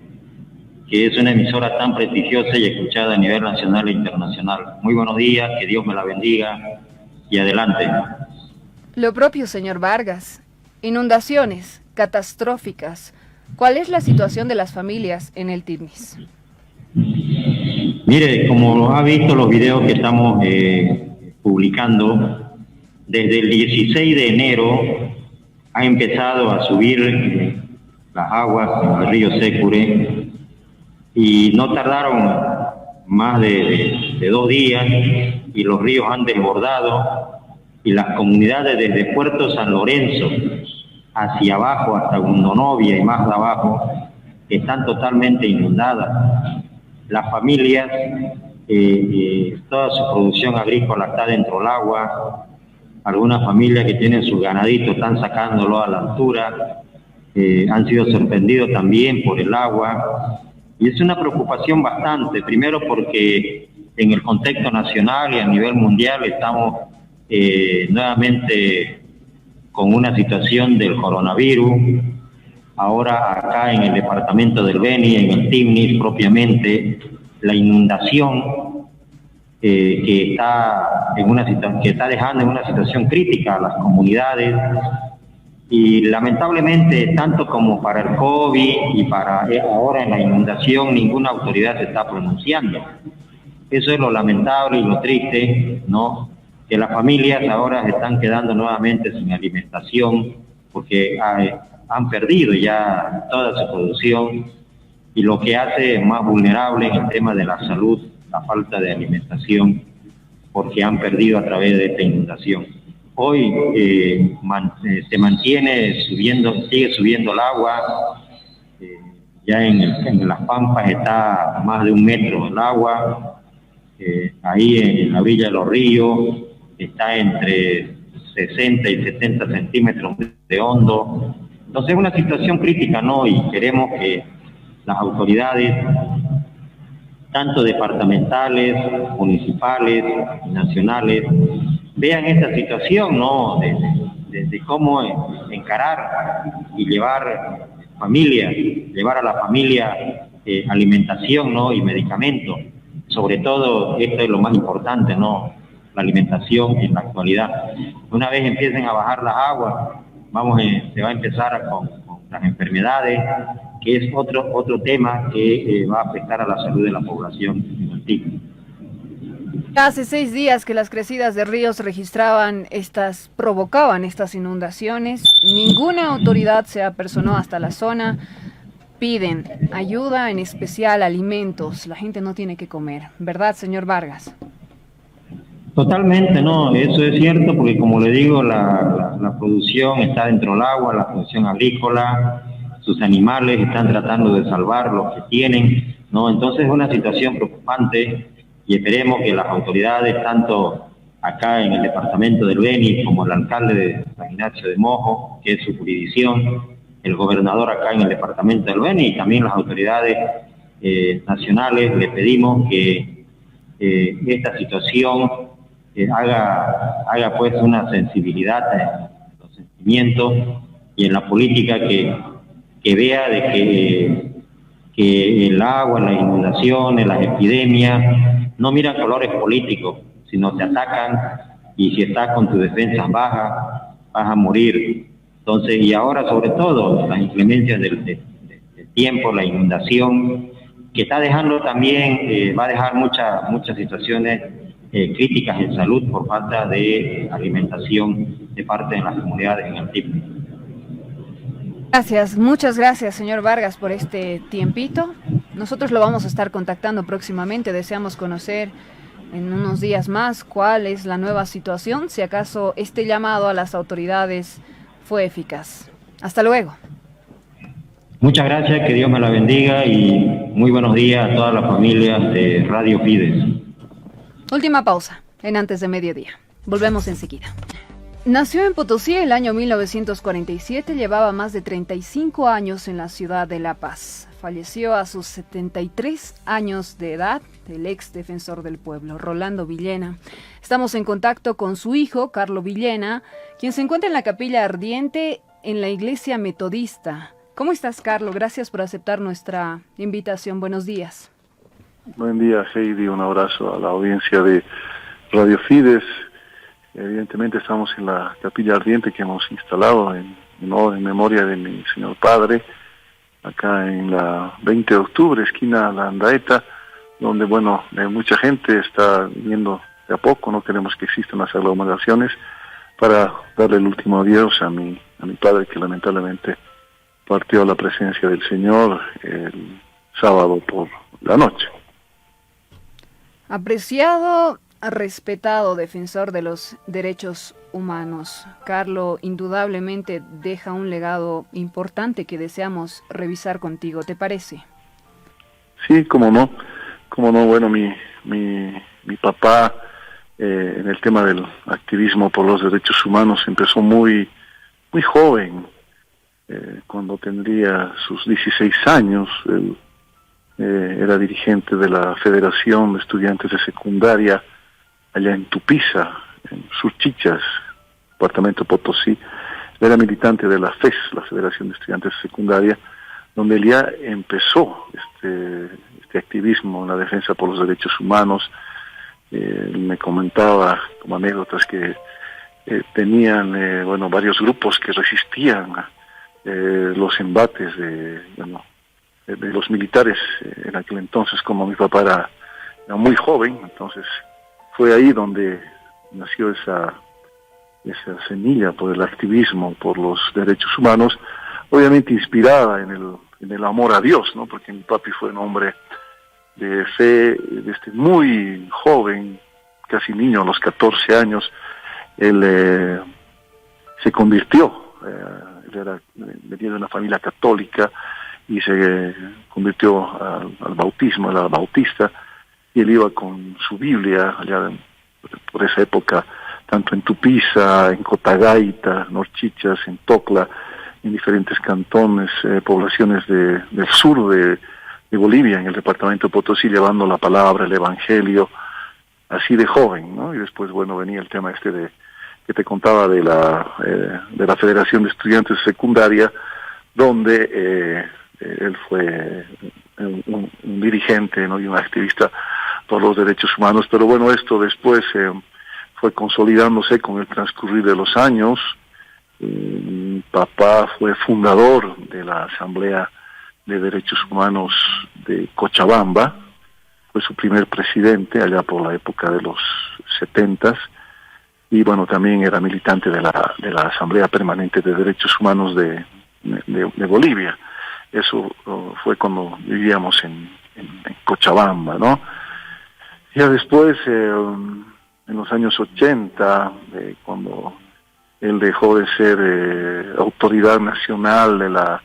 que es una emisora tan prestigiosa y escuchada a nivel nacional e internacional. Muy buenos días, que Dios me la bendiga. Y adelante. Lo propio, señor Vargas. Inundaciones catastróficas ¿Cuál es la situación de las familias en el Tignis? Mire, como ha visto los videos que estamos publicando, desde el 16 de enero ha empezado a subir las aguas en el río Sécure y no tardaron más de 2 días y los ríos han desbordado y las comunidades desde Puerto San Lorenzo hacia abajo hasta Gundonovia y más de abajo están totalmente inundadas. Las familias, toda su producción agrícola está dentro del agua. Algunas familias que tienen su ganadito están sacándolo a la altura, han sido sorprendidos también por el agua. Y es una preocupación bastante, primero porque en el contexto nacional y a nivel mundial estamos nuevamente con una situación del coronavirus. Ahora acá en el departamento del Beni, en el Tignis propiamente, la inundación que está dejando en una situación crítica a las comunidades y lamentablemente tanto como para el COVID y para ahora en la inundación ninguna autoridad se está pronunciando. Eso es lo lamentable y lo triste, ¿no? Que las familias ahora se están quedando nuevamente sin alimentación porque han perdido ya toda su producción y lo que hace más vulnerable en el tema de la salud, la falta de alimentación, porque han perdido a través de esta inundación. Hoy se mantiene subiendo, sigue subiendo el agua, ya en las pampas está a más de 1 metro el agua, ahí en la orilla de los ríos está entre 60 y 70 centímetros de hondo. Entonces es una situación crítica, ¿no? Y queremos que las autoridades, tanto departamentales, municipales, nacionales, vean esta situación, ¿no? De cómo encarar y llevar a la familia alimentación, ¿no? Y medicamentos. Sobre todo, esto es lo más importante, ¿no? La alimentación en la actualidad. Una vez empiecen a bajar las aguas, se va a empezar con las enfermedades, que es otro tema que va a afectar a la salud de la población infantil. Hace 6 días que las crecidas de ríos provocaban estas inundaciones. Ninguna autoridad se apersonó hasta la zona. Piden ayuda, en especial alimentos. La gente no tiene que comer, ¿verdad, señor Vargas? Totalmente, no, eso es cierto, porque como le digo, la producción está dentro del agua, la producción agrícola, sus animales están tratando de salvar lo que tienen, ¿no? Entonces es una situación preocupante y esperemos que las autoridades, tanto acá en el departamento del Beni como el alcalde de San Ignacio de Mojo, que es su jurisdicción, el gobernador acá en el departamento del Beni y también las autoridades nacionales, le pedimos que esta situación haga pues una sensibilidad en los sentimientos y en la política que vea de que el agua, las inundaciones, las epidemias no miran colores políticos, sino te atacan y si estás con tus defensas bajas vas a morir. Entonces, y ahora sobre todo las inclemencias del tiempo, la inundación, que está dejando también, va a dejar muchas situaciones críticas en salud por falta de alimentación de parte de las comunidades en el Tignis. Gracias, muchas gracias, señor Vargas, por este tiempito. Nosotros lo vamos a estar contactando próximamente. Deseamos conocer en unos días más cuál es la nueva situación, si acaso este llamado a las autoridades fue eficaz. Hasta luego. Muchas gracias, que Dios me la bendiga y muy buenos días a todas las familias de Radio Fides. Última pausa en Antes de Mediodía. Volvemos enseguida. Nació en Potosí el año 1947, llevaba más de 35 años en la ciudad de La Paz. Falleció a sus 73 años de edad el ex defensor del pueblo, Rolando Villena. Estamos en contacto con su hijo, Carlo Villena, quien se encuentra en la capilla ardiente en la iglesia metodista. ¿Cómo estás, Carlo? Gracias por aceptar nuestra invitación. Buenos días. Buen día, Heidi. Un abrazo a la audiencia de Radio Fides. Evidentemente estamos en la capilla ardiente que hemos instalado en memoria de mi señor padre, acá en la 20 de octubre, esquina La Andaeta, donde, bueno, mucha gente está viendo de a poco, no queremos que existan las aglomeraciones, para darle el último adiós a mi padre, que lamentablemente partió a la presencia del Señor el sábado por la noche. Apreciado, respetado defensor de los derechos humanos, Carlo indudablemente deja un legado importante que deseamos revisar contigo, ¿te parece? Sí, cómo no, bueno, mi papá en el tema del activismo por los derechos humanos empezó muy joven, cuando tendría sus 16 años. Él era dirigente de la Federación de Estudiantes de Secundaria allá en Tupiza, en Surchichas, departamento Potosí. Él era militante de la FES, la Federación de Estudiantes de Secundaria, donde él ya empezó este activismo en la defensa por los derechos humanos. Me comentaba como anécdotas que tenían varios grupos que resistían los embates de los militares en aquel entonces. Como mi papá era muy joven, entonces fue ahí donde nació esa semilla por el activismo por los derechos humanos, obviamente inspirada en el amor a Dios, ¿no? Porque mi papi fue un hombre de fe desde muy joven, casi niño, a los 14 años. Él se convirtió, él venía de una familia católica y se convirtió al bautismo, era bautista, y él iba con su Biblia allá por esa época, tanto en Tupiza, en Cotagaita, Norchichas, en Tocla, en diferentes cantones, poblaciones del sur de Bolivia, en el departamento de Potosí, llevando la palabra, el evangelio, así de joven, ¿no? Y después, bueno, venía el tema que te contaba de la Federación de Estudiantes de Secundaria, donde él fue un dirigente, ¿no? Y un activista por los derechos humanos. Pero bueno, esto después fue consolidándose con el transcurrir de los años. Mi papá fue fundador de la Asamblea de Derechos Humanos de Cochabamba, fue su primer presidente allá por la época de los 70s, y bueno, también era militante de la Asamblea Permanente de Derechos Humanos de Bolivia. Eso fue cuando vivíamos en Cochabamba, ¿no? Ya después, en los años 80, cuando él dejó de ser autoridad nacional de la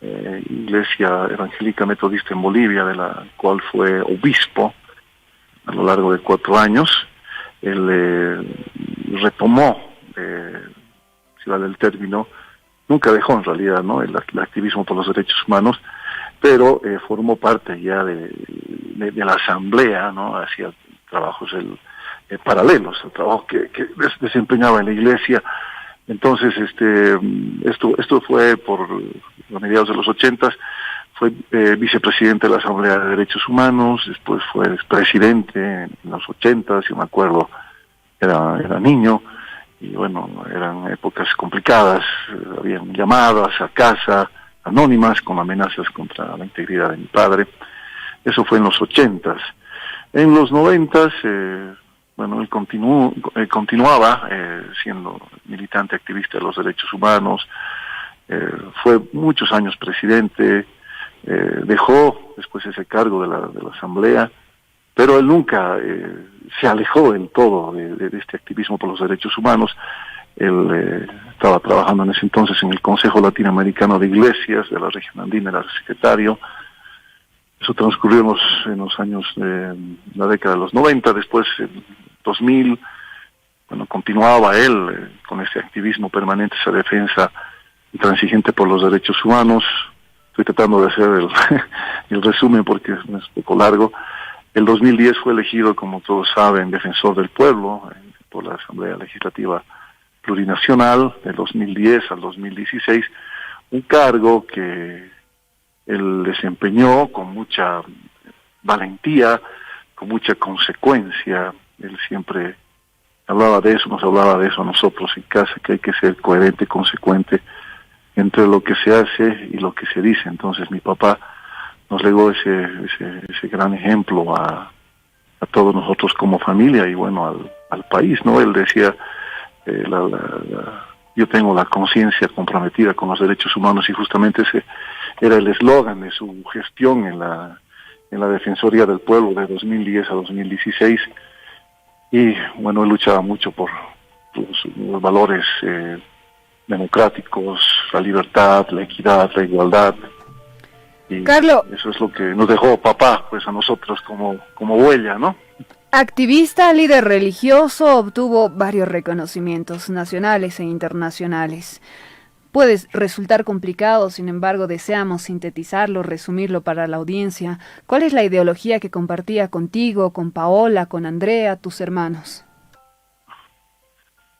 Iglesia Evangélica Metodista en Bolivia, de la cual fue obispo a lo largo de 4 años, él retomó, si vale el término, nunca dejó en realidad, ¿no?, el activismo por los derechos humanos, pero formó parte ya de la asamblea, ¿no?, hacía trabajos paralelos al trabajo que desempeñaba en la iglesia. Entonces, esto fue por los mediados de los 80s, fue vicepresidente de la Asamblea de Derechos Humanos, después fue presidente en los 80s, yo me acuerdo, era niño, y bueno, eran épocas complicadas, habían llamadas a casa, anónimas, con amenazas contra la integridad de mi padre. Eso fue en los 80s. En los 90s, bueno, él continuaba siendo militante activista de los derechos humanos, fue muchos años presidente, dejó después ese cargo de la Asamblea, pero él nunca se alejó del todo de este activismo por los derechos humanos. Él estaba trabajando en ese entonces en el Consejo Latinoamericano de Iglesias de la región andina, era secretario. Eso transcurrió en los años de la década de los 90, después en 2000, bueno, continuaba él con ese activismo permanente, esa defensa intransigente por los derechos humanos. Estoy tratando de hacer el resumen porque es un poco largo. El 2010 fue elegido, como todos saben, defensor del pueblo por la Asamblea Legislativa Plurinacional del 2010 al 2016, un cargo que él desempeñó con mucha valentía, con mucha consecuencia. Él siempre nos hablaba de eso a nosotros en casa, que hay que ser coherente, consecuente entre lo que se hace y lo que se dice. Entonces mi papá nos legó ese gran ejemplo a todos nosotros como familia y bueno, al país, ¿no? Él decía, yo tengo la conciencia comprometida con los derechos humanos, y justamente ese era el eslogan de su gestión en la Defensoría del Pueblo de 2010 a 2016. Y bueno, él luchaba mucho por los valores democráticos, la libertad, la equidad, la igualdad. Y Carlos, eso es lo que nos dejó papá, pues a nosotros como huella, ¿no? activista, líder religioso, obtuvo varios reconocimientos nacionales e internacionales. Puede resultar complicado, sin embargo, deseamos sintetizarlo, resumirlo para la audiencia. ¿Cuál es la ideología que compartía contigo, con Paola, con Andrea, tus hermanos?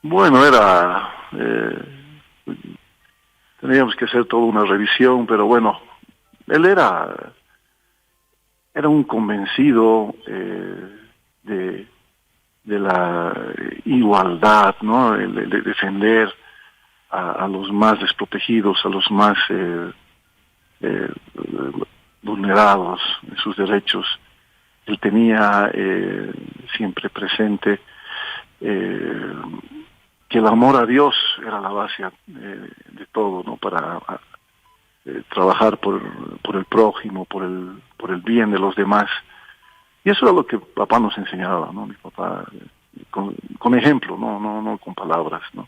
Bueno, teníamos que hacer toda una revisión, pero bueno, él era un convencido de la igualdad, ¿no? De defender a los más desprotegidos, a los más vulnerados en sus derechos. Él tenía siempre presente que el amor a Dios era la base de todo, ¿no? Para trabajar por el prójimo, por el bien de los demás. Y eso era lo que papá nos enseñaba, ¿no? Mi papá, con ejemplo, no con palabras, ¿no?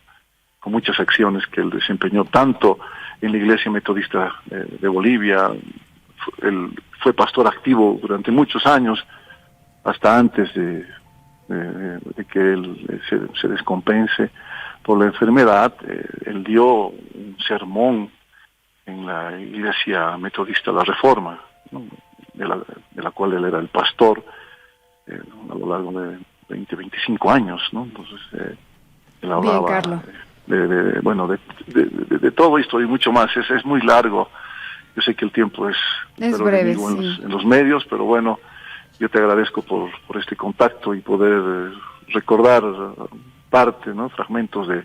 Con muchas acciones que él desempeñó tanto en la Iglesia Metodista de Bolivia. Él fue pastor activo durante muchos años, hasta antes de que él se descompense por la enfermedad. Él dio un sermón en la Iglesia Metodista de la Reforma, ¿no? de la cual él era el pastor a lo largo de 25 años, ¿no? Entonces él hablaba de todo esto y mucho más. Es muy largo. Yo sé que el tiempo es breve, sí. en los medios, pero bueno, yo te agradezco por este contacto y poder recordar parte, ¿no? Fragmentos de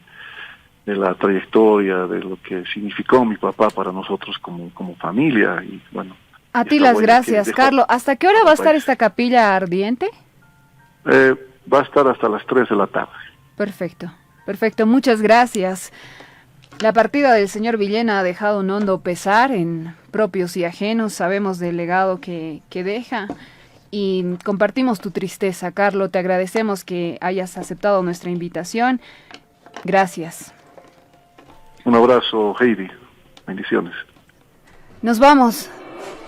la trayectoria, de lo que significó mi papá para nosotros como familia. Y bueno, a ti las gracias, Carlos. ¿Hasta qué hora va a estar esta capilla ardiente? Va a estar hasta las 3 de la tarde. Perfecto, muchas gracias. La partida del señor Villena ha dejado un hondo pesar en propios y ajenos. Sabemos del legado que deja y compartimos tu tristeza, Carlos. Te agradecemos que hayas aceptado nuestra invitación. Gracias. Un abrazo, Heidi. Bendiciones. Nos vamos.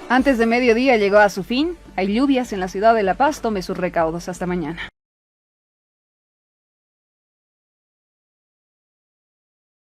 Antes de mediodía llegó a su fin. Hay lluvias en la ciudad de La Paz. Tome sus recaudos. Hasta mañana.